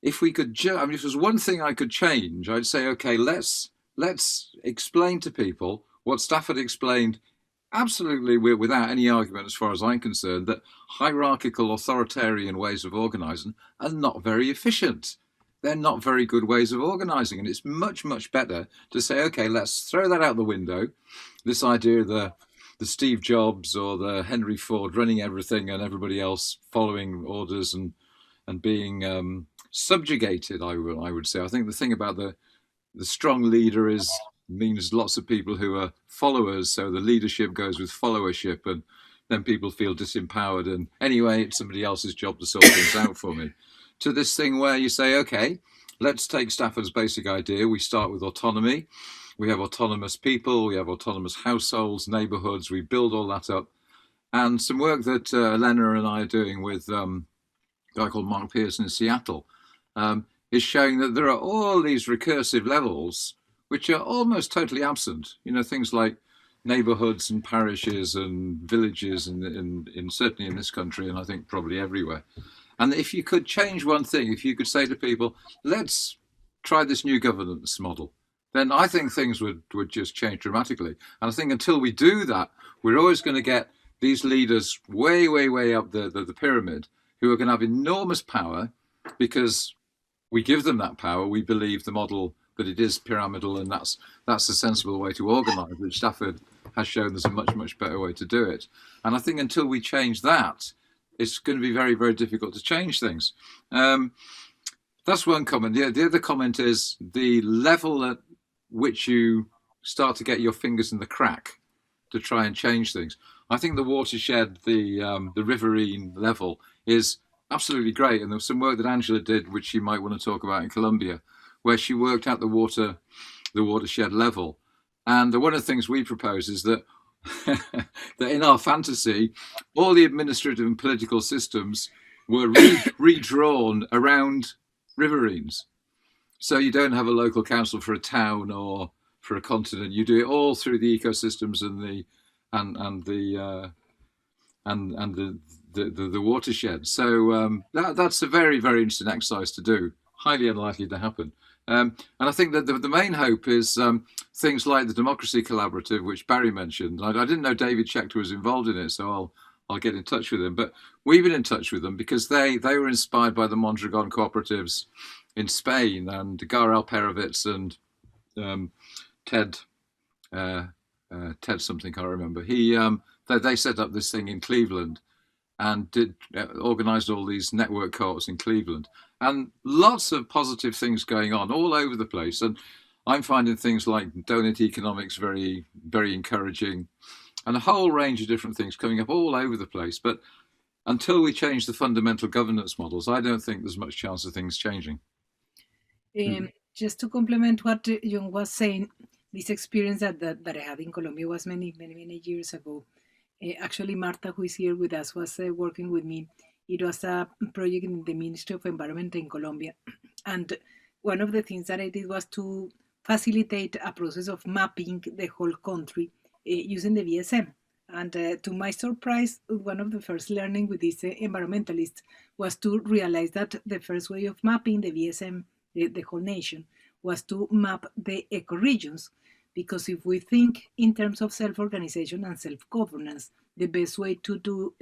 if there's one thing I could change, I'd say, okay, let's explain to people what Stafford explained absolutely without any argument, as far as I'm concerned, that hierarchical authoritarian ways of organizing are not very efficient. They're not very good ways of organizing. And it's much, much better to say, okay, let's throw that out the window. This idea of the Steve Jobs or the Henry Ford running everything and everybody else following orders and being subjugated, I would say. I think the thing about the strong leader means lots of people who are followers. So the leadership goes with followership, and then people feel disempowered. And anyway, it's somebody else's job to sort things out for me. To this thing where you say, okay, let's take Stafford's basic idea. We start with autonomy. We have autonomous people. We have autonomous households, neighborhoods. We build all that up. And some work that Elena and I are doing with a guy called Mark Pearson in Seattle is showing that there are all these recursive levels which are almost totally absent. Things like neighborhoods and parishes and villages, and certainly in this country, and I think probably everywhere. And if you could change one thing, if you could say to people, let's try this new governance model, then I think things would just change dramatically. And I think until we do that, we're always going to get these leaders way, way, way up the pyramid who are going to have enormous power, because we give them that power. We believe the model that it is pyramidal, and that's a sensible way to organise, which Stafford has shown there's a much better way to do it. And I think until we change that, it's going to be very, very difficult to change things. That's one comment. The other comment is the level at which you start to get your fingers in the crack to try and change things. I think the watershed, the Riverine level is absolutely great. And there was some work that Angela did, which you might want to talk about in Colombia, where she worked out the watershed level. And one of the things we propose is that that in our fantasy, all the administrative and political systems were redrawn around riverines. So you don't have a local council for a town or for a continent. You do it all through the ecosystems and the watershed. So that's a very, very interesting exercise to do. Highly unlikely to happen. And I think that the main hope is things like the Democracy Collaborative, which Barry mentioned. I didn't know David Schechter was involved in it, so I'll get in touch with him. But we've been in touch with them because they were inspired by the Mondragon cooperatives in Spain, and Garel Perovitz and Ted something, I can't remember. They set up this thing in Cleveland and organized all these network co-ops in Cleveland, and lots of positive things going on all over the place. And I'm finding things like donut economics very, very encouraging, and a whole range of different things coming up all over the place. But until we change the fundamental governance models, I don't think there's much chance of things changing. Just to complement what John was saying, this experience that I had in Colombia was many years ago. Actually, Marta, who is here with us, was working with me. It was a project in the Ministry of Environment in Colombia. And one of the things that I did was to facilitate a process of mapping the whole country using the VSM. And to my surprise, one of the first learning with these environmentalists was to realize that the first way of mapping the VSM, the whole nation, was to map the ecoregions. Because if we think in terms of self-organization and self-governance, the best way to do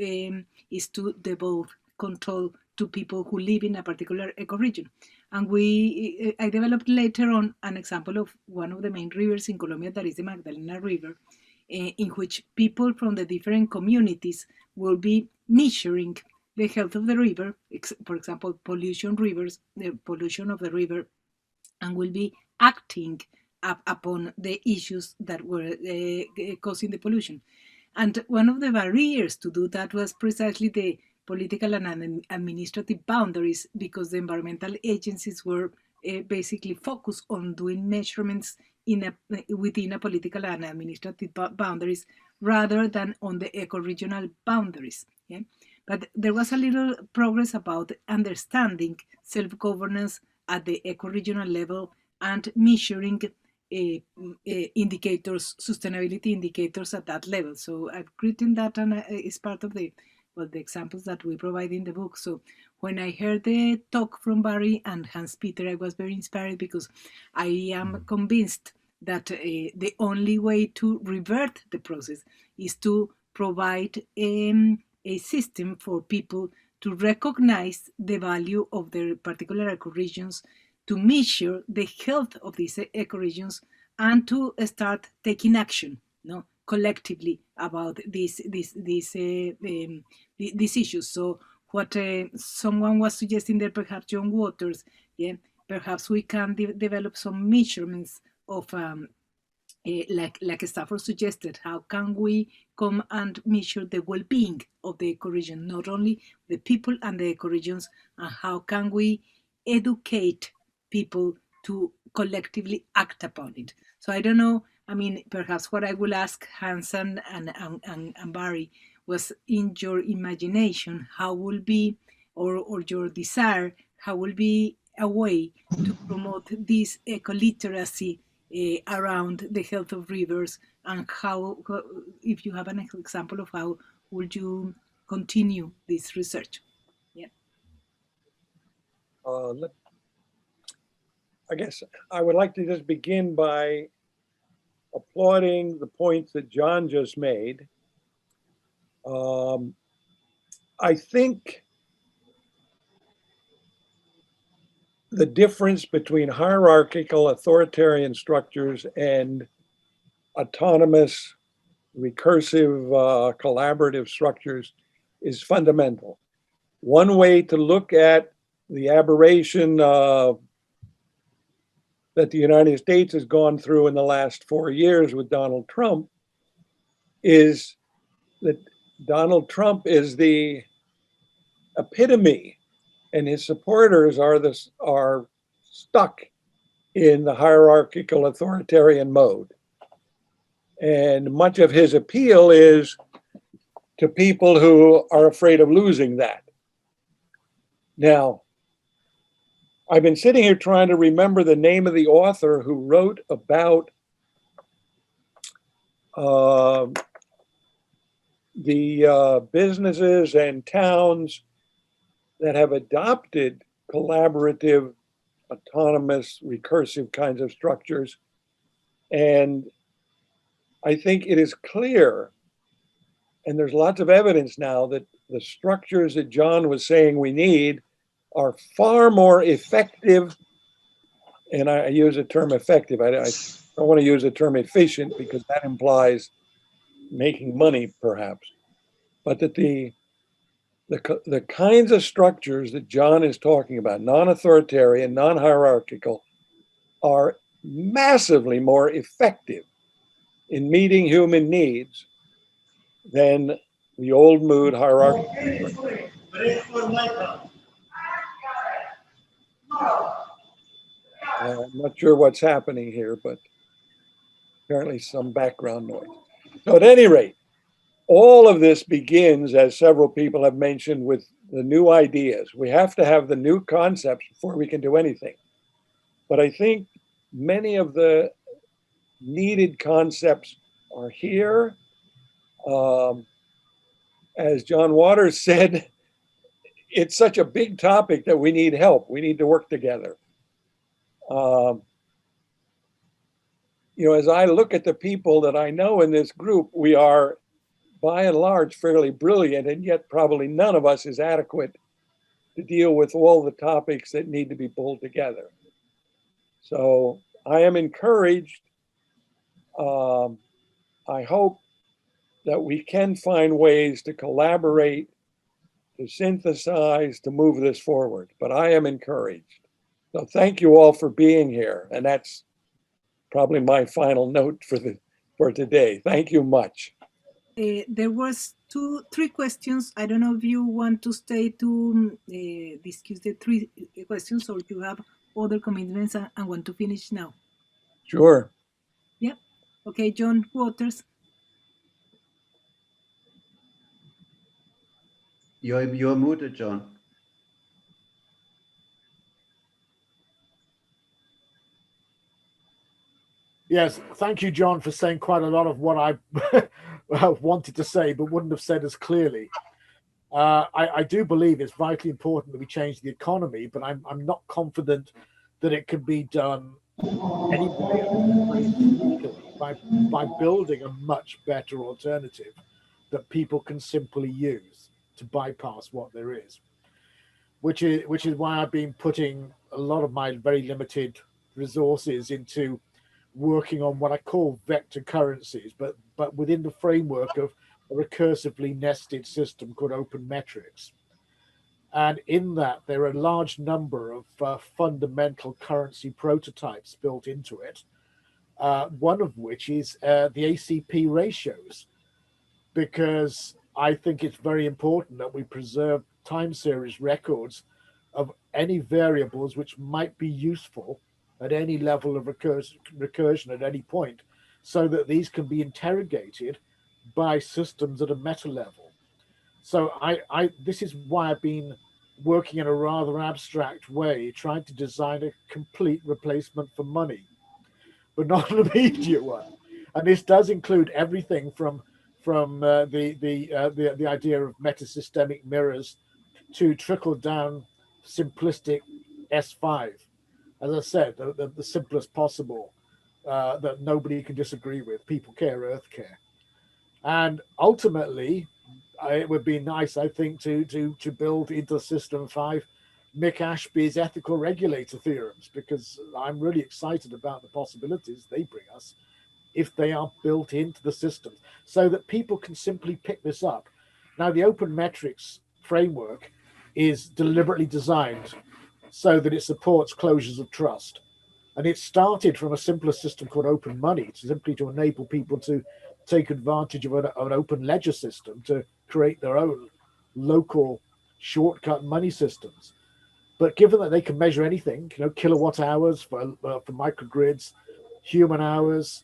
is to devolve control to people who live in a particular ecoregion. And I developed later on an example of one of the main rivers in Colombia, that is the Magdalena River, in which people from the different communities will be measuring the health of the river, for example, pollution of the river, and will be acting upon the issues that were causing the pollution. And one of the barriers to do that was precisely the political and administrative boundaries, because the environmental agencies were basically focused on doing measurements within a political and administrative boundaries rather than on the eco-regional boundaries. Yeah? But there was a little progress about understanding self-governance at the eco-regional level and measuring indicators, sustainability indicators at that level. So I've written that, and it's part of the examples that we provide in the book. So when I heard the talk from Barry and Hans Peter, I was very inspired, because I am convinced that the only way to revert the process is to provide a system for people to recognize the value of their particular ecoregions, to measure the health of these ecoregions, and to start taking action, collectively about these issues. So what someone was suggesting there, perhaps John Waters, perhaps we can develop some measurements of, like Stafford suggested, how can we come and measure the well-being of the ecoregion, not only the people and the ecoregions, and how can we educate people to collectively act upon it. So I don't know, I mean, perhaps what I will ask Hans and Barry was, in your imagination, how will be, or your desire, how will be a way to promote this eco-literacy around the health of rivers, and how, if you have an example of how would you continue this research? Yeah. I guess I would like to just begin by applauding the points that John just made. I think the difference between hierarchical authoritarian structures and autonomous, recursive, collaborative structures is fundamental. One way to look at the aberration that the United States has gone through in the last 4 years with Donald Trump is that Donald Trump is the epitome, and his supporters are stuck in the hierarchical authoritarian mode. And much of his appeal is to people who are afraid of losing that. Now, I've been sitting here trying to remember the name of the author who wrote about the businesses and towns that have adopted collaborative, autonomous, recursive kinds of structures. And I think it is clear, and there's lots of evidence now, that the structures that John was saying we need are far more effective. And I use the term effective. I don't want to use the term efficient because that implies making money, perhaps. But that the kinds of structures that John is talking about, non-authoritarian, non-hierarchical, are massively more effective in meeting human needs than the old mood hierarchical. I'm not sure what's happening here, but apparently some background noise. So at any rate, all of this begins, as several people have mentioned, with the new ideas. We have to have the new concepts before we can do anything. But I think many of the needed concepts are here. As John Waters said, it's such a big topic that we need help. We need to work together. As I look at the people that I know in this group, we are by and large fairly brilliant, and yet probably none of us is adequate to deal with all the topics that need to be pulled together. So I am encouraged. I hope that we can find ways to collaborate, to synthesize, to move this forward. But I am encouraged. So thank you all for being here. And that's probably my final note for today. Thank you much. There was three questions. I don't know if you want to stay to discuss the three questions, or you have other commitments and want to finish now. Sure. Yeah. Okay, John Waters. You're muted, John. Yes, thank you, John, for saying quite a lot of what I wanted to say, but wouldn't have said as clearly. I do believe it's vitally important that we change the economy, but I'm not confident that it can be done anyway by building a much better alternative that people can simply use to bypass what there is. Which is why I've been putting a lot of my very limited resources into working on what I call vector currencies, but within the framework of a recursively nested system called open metrics. And in that, there are a large number of fundamental currency prototypes built into it, one of which is the ACP ratios, because I think it's very important that we preserve time series records of any variables which might be useful at any level of recursion at any point, so that these can be interrogated by systems at a meta level. So this is why I've been working in a rather abstract way, trying to design a complete replacement for money, but not an immediate one. And this does include everything from the idea of metasystemic mirrors to trickle down simplistic S5. As I said, the simplest possible, that nobody can disagree with. People care, Earth care. And ultimately, it would be nice, I think, to build into System 5 Mick Ashby's ethical regulator theorems, because I'm really excited about the possibilities they bring us if they are built into the systems so that people can simply pick this up. Now, the open metrics framework is deliberately designed so that it supports closures of trust. And it started from a simpler system called open money, simply to enable people to take advantage of an open ledger system to create their own local shortcut money systems. But given that they can measure anything, kilowatt hours for microgrids, human hours,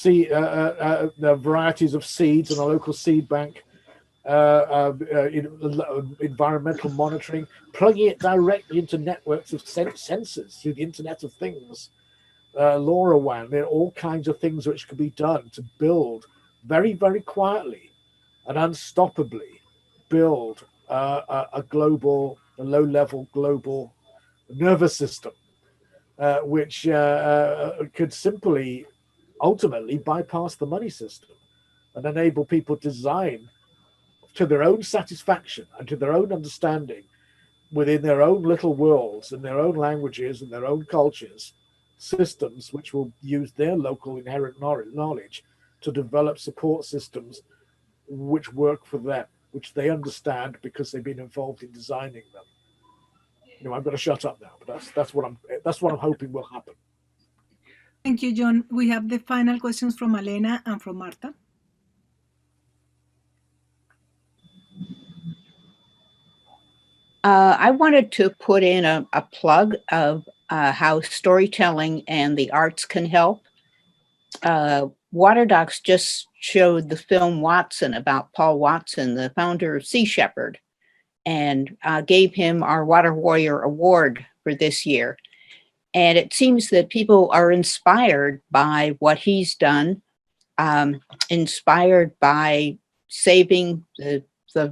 the varieties of seeds in a local seed bank, environmental monitoring, plugging it directly into networks of sensors through the Internet of Things, LoRaWAN. There are all kinds of things which can be done to build very, very quietly and unstoppably build a low-level global nervous system, which could simply, ultimately, bypass the money system and enable people to design to their own satisfaction and to their own understanding within their own little worlds and their own languages and their own cultures, systems which will use their local inherent knowledge to develop support systems which work for them, which they understand because they've been involved in designing them. I'm going to shut up now, but that's what I'm hoping will happen. Thank you, John. We have the final questions from Elena and from Marta. I wanted to put in a plug of how storytelling and the arts can help. WaterDocs just showed the film Watson about Paul Watson, the founder of Sea Shepherd, and gave him our Water Warrior Award for this year. And it seems that people are inspired by what he's done, inspired by saving the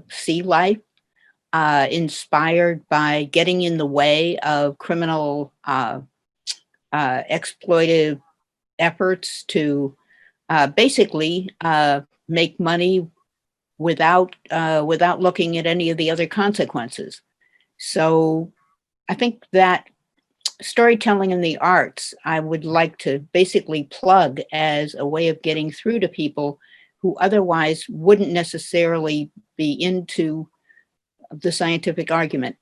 sea life, inspired by getting in the way of criminal exploitive efforts to basically make money without looking at any of the other consequences. So I think that storytelling in the arts, I would like to basically plug as a way of getting through to people who otherwise wouldn't necessarily be into the scientific argument.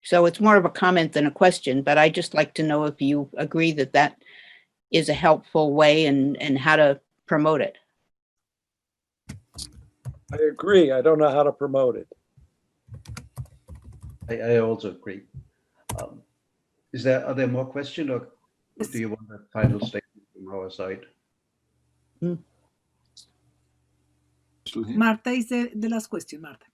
So it's more of a comment than a question, but I just like to know if you agree that that is a helpful way and how to promote it. I agree. I don't know how to promote it. I also agree. Are there more questions, or do you want a final statement from our side? Marta is the last question, Marta.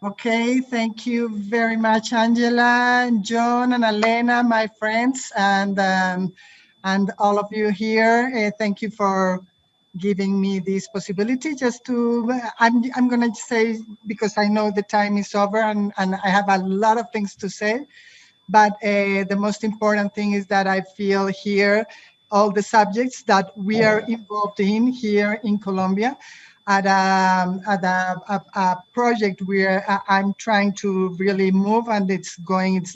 Okay, thank you very much, Angela, John, and Elena, my friends, and all of you here. Thank you for giving me this possibility. Just to, I'm going to say, because I know the time is over and I have a lot of things to say, but the most important thing is that I feel here all the subjects that we are involved in here in Colombia at a project where I'm trying to really move, and it's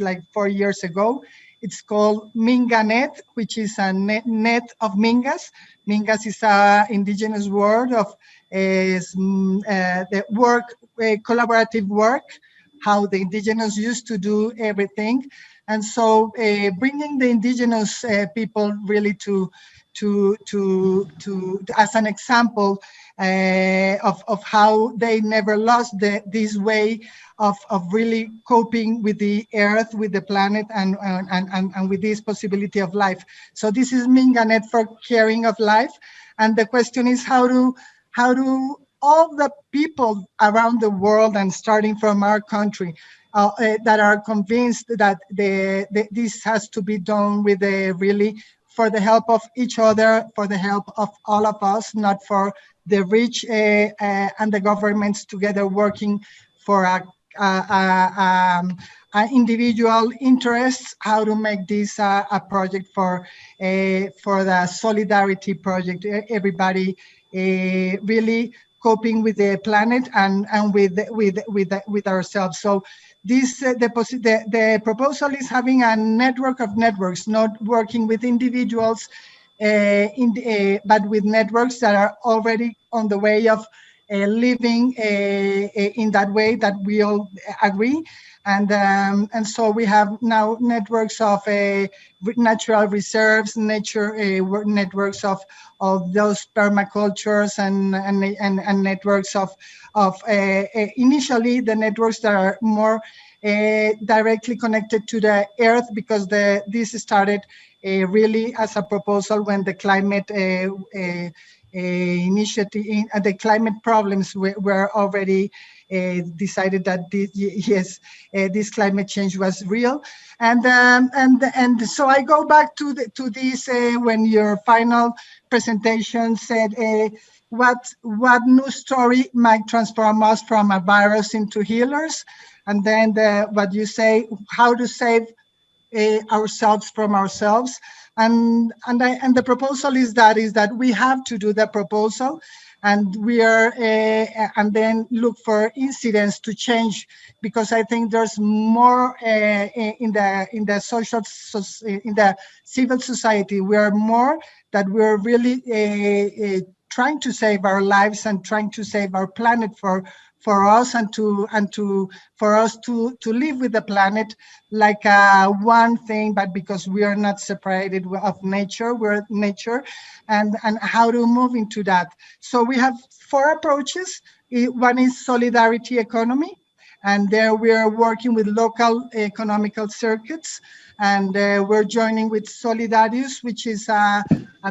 like 4 years ago. It's called MingaNet, which is a net of Mingas. Mingas is an indigenous word of the work, collaborative work, how the indigenous used to do everything. And so bringing the indigenous people really to as an example of how they never lost this way of really coping with the earth, with the planet, and with this possibility of life. So this is MingaNet for caring of life. And the question is how do all the people around the world, and starting from our country, that are convinced that this has to be done with really for the help of each other, for the help of all of us, not for the rich and the governments together working for individual interests, how to make this a project for the solidarity project. Everybody really coping with the planet and with ourselves. So this the proposal is having a network of networks, not working with individuals, but with networks that are already on the way of living in that way that we all agree. And so we have now networks of natural reserves, networks of those permacultures, and networks of initially the networks that are more directly connected to the earth, because this started really as a proposal when the climate initiative, the climate problems were already decided that this climate change was real, and so I go back to this when your final presentation said what new story might transform us from a virus into healers, and then what you say, how to save ourselves from ourselves, and the proposal is that we have to do the proposal, and we are and then look for incidents to change, because I think there's more in the civil society. We are more that we're really trying to save our lives and trying to save our planet for us, and for us to live with the planet like one thing, but because we are not separated of nature, we're nature, and how to move into that. So we have 4 approaches. One is solidarity economy, and there we are working with local economical circuits, and we're joining with Solidarius, which is a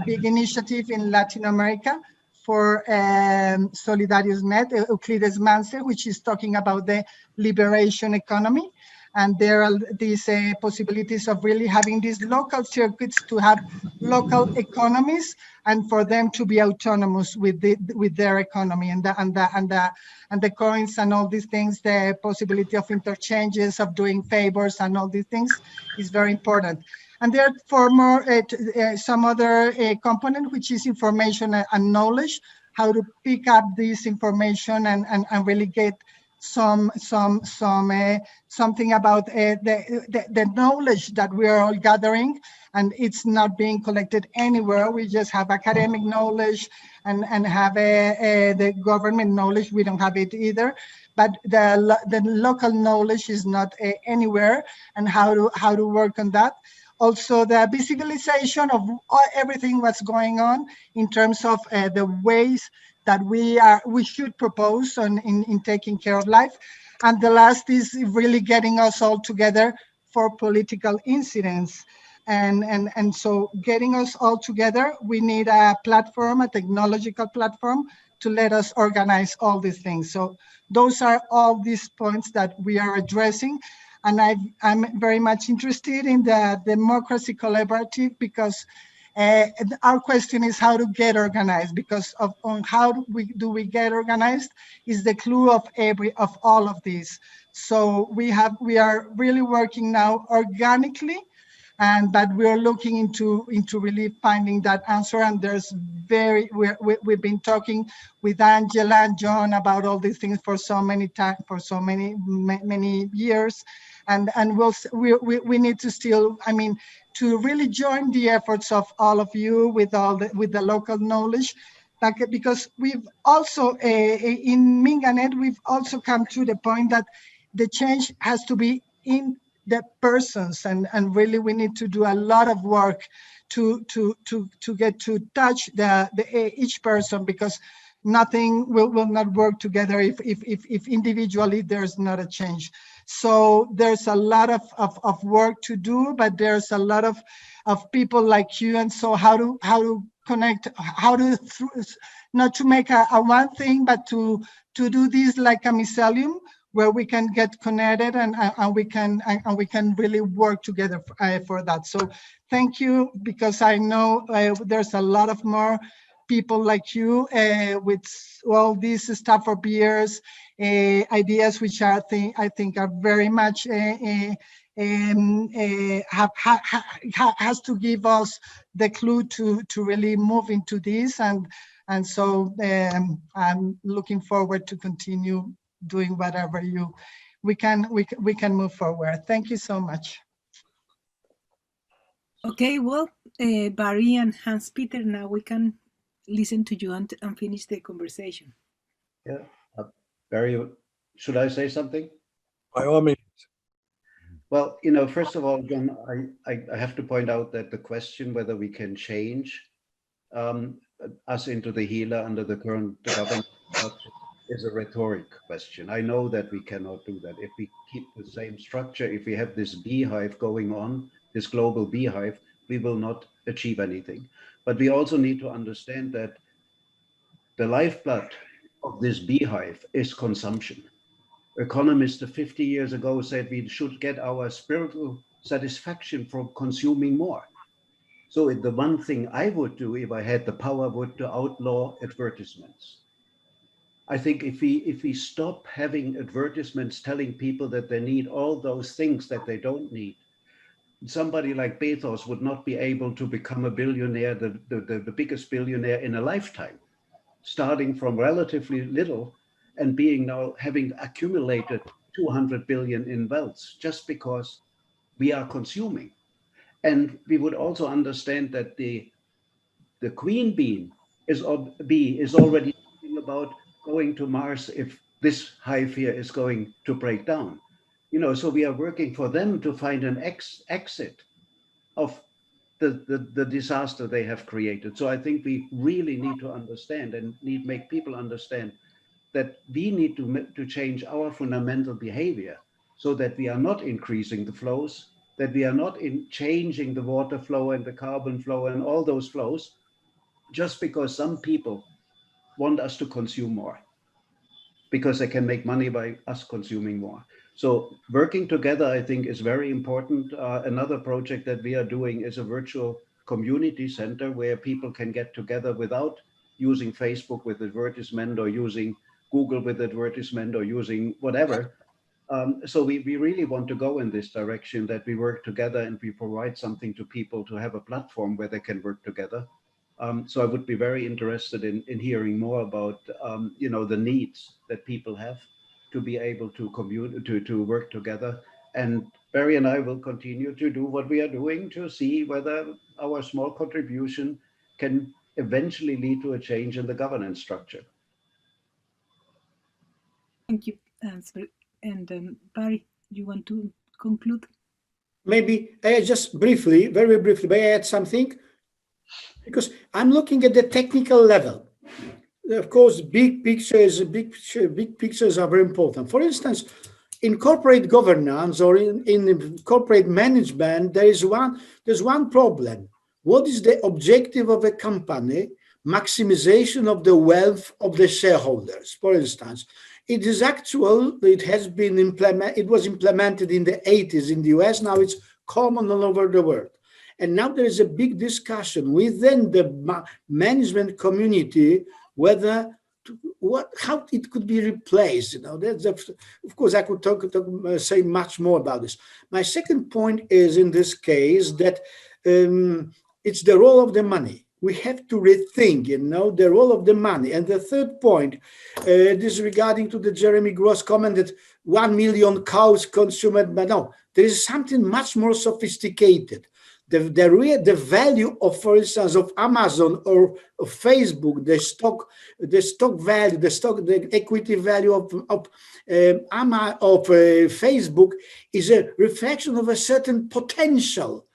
big initiative in Latin America, for Solidarius Net, Euclides Mance, which is talking about the liberation economy. And there are these possibilities of really having these local circuits to have local economies, and for them to be autonomous with their economy, and the coins and all these things. The possibility of interchanges, of doing favors, and all these things is very important. And therefore, some other component, which is information and knowledge, how to pick up this information and really get something about the knowledge that we are all gathering, and it's not being collected anywhere. We just have academic knowledge and have the government knowledge. We don't have it either, but the local knowledge is not anywhere, and how to work on that. Also, the visibilization of everything what's going on in terms of the ways that we should propose in taking care of life. And the last is really getting us all together for political incidents. And so getting us all together, we need a platform, a technological platform, to let us organize all these things. So those are all these points that we are addressing. And I'm very much interested in the democracy collaborative, because our question is how to get organized, because on how do we get organized is the clue of all of these. So we are really working now organically, but we are looking into really finding that answer. And we've been talking with Angela and John about all these things for so many years, and we need to still, to really join the efforts of all of you with the local knowledge, because we've also in Minganet, we've also come to the point that the change has to be in the persons, and really we need to do a lot of work to get to touch each person, because nothing will not work together if individually there's not a change. So there's a lot of work to do, but there's a lot of people like you. And so how to connect, not to make a one thing, but to do this like a mycelium, where we can get connected and we can really work together for that. So thank you, because I know there's a lot of more people like you with all these Stafford beers ideas, which I think are very much has to give us the clue to really move into this, and so I'm looking forward to continue doing whatever we can move forward. Thank you so much. Okay, well, Barry and Hans Peter, now we can listen to you and finish the conversation. Yeah, Barry, should I say something? By all means. Well, first of all, John, I have to point out that the question whether we can change us into the healer under the current government is a rhetoric question. I know that we cannot do that. If we keep the same structure, if we have this beehive going on, this global beehive, we will not achieve anything. But we also need to understand that the lifeblood of this beehive is consumption. Economists 50 years ago said we should get our spiritual satisfaction from consuming more. So the one thing I would do if I had the power would to outlaw advertisements. I think if we stop having advertisements telling people that they need all those things that they don't need, somebody like Bezos would not be able to become a billionaire, the biggest billionaire in a lifetime, starting from relatively little and being now having accumulated 200 billion in wealth just because we are consuming. And we would also understand that the queen bee is already thinking about going to Mars if this hive here is going to break down. So we are working for them to find an exit of the disaster they have created. So I think we really need to understand and make people understand that we need to change our fundamental behavior so that we are not increasing the flows, that we are not changing the water flow and the carbon flow and all those flows just because some people want us to consume more because they can make money by us consuming more. So working together, I think, is very important. Another project that we are doing is a virtual community center where people can get together without using Facebook with advertisement or using Google with advertisement or using whatever. So we really want to go in this direction, that we work together and we provide something to people to have a platform where they can work together. So I would be very interested in hearing more about, the needs that people have to be able to work together. And Barry and I will continue to do what we are doing to see whether our small contribution can eventually lead to a change in the governance structure. Thank you, and Barry, you want to conclude? Maybe just briefly, very briefly, may I add something? Because I'm looking at the technical level. Of course, big pictures are very important. For instance, in corporate governance or in corporate management, there's one problem. What is the objective of a company? Maximization of the wealth of the shareholders. For instance, it was implemented in the 80s in the US. Now it's common all over the world. And now there is a big discussion within the management community whether how it could be replaced. Of course, I could say much more about this. My second point is in this case that it's the role of the money. We have to rethink, the role of the money. And the third point, this regarding to the Jeremy Gross comment that 1 million cows consumed, but no, there is something much more sophisticated. The value of, for instance, of Amazon or of Facebook, the stock value, the equity value of Facebook is a reflection of a certain potential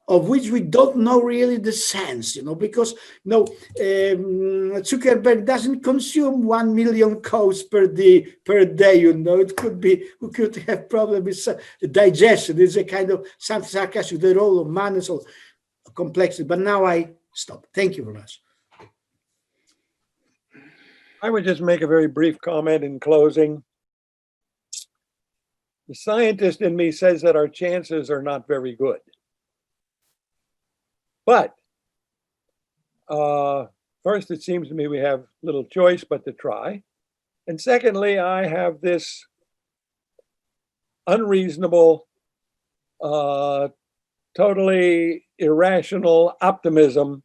of which we don't know really the sense, because Zuckerberg doesn't consume 1 million cows per day. It could be, we could have problems with digestion. It's a kind of some sarcastic, the role of man is all complexity. But now I stop. Thank you very much. I would just make a very brief comment in closing. The scientist in me says that our chances are not very good. But first, it seems to me we have little choice but to try. And secondly, I have this unreasonable, totally irrational optimism.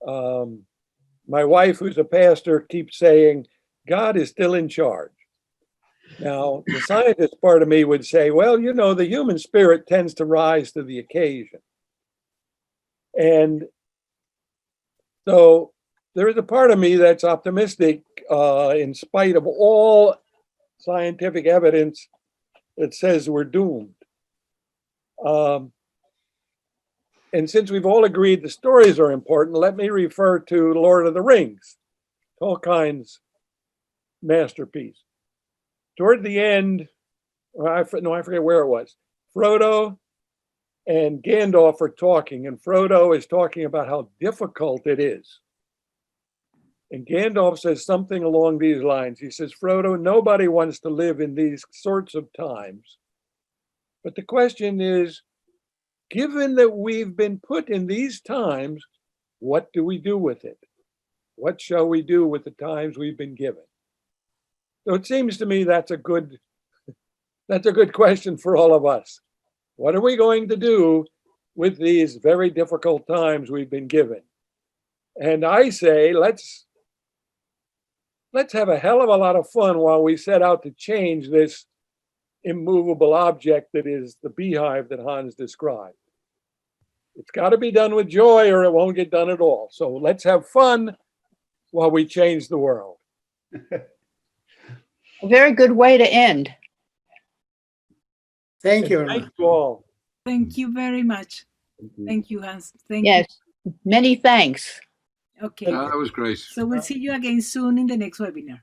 My wife, who's a pastor, keeps saying, God is still in charge. Now, the scientist part of me would say, well, you know, the human spirit tends to rise to the occasion. And so there is a part of me that's optimistic in spite of all scientific evidence that says we're doomed. And since we've all agreed the stories are important, let me refer to Lord of the Rings, Tolkien's masterpiece. Toward the end, I forget where it was, Frodo and Gandalf are talking, and Frodo is talking about how difficult it is. And Gandalf says something along these lines. He says, Frodo, nobody wants to live in these sorts of times. But the question is, given that we've been put in these times, what do we do with it? What shall we do with the times we've been given? So it seems to me that's a good question for all of us. What are we going to do with these very difficult times we've been given? And I say, let's have a hell of a lot of fun while we set out to change this immovable object that is the beehive that Hans described. It's got to be done with joy or it won't get done at all. So let's have fun while we change the world. A very good way to end. Thank you. Thank you all. Thank you very much. Thank you, Hans. Thank Yes, many thanks. you. Okay. That was great. So we'll see you again soon in the next webinar.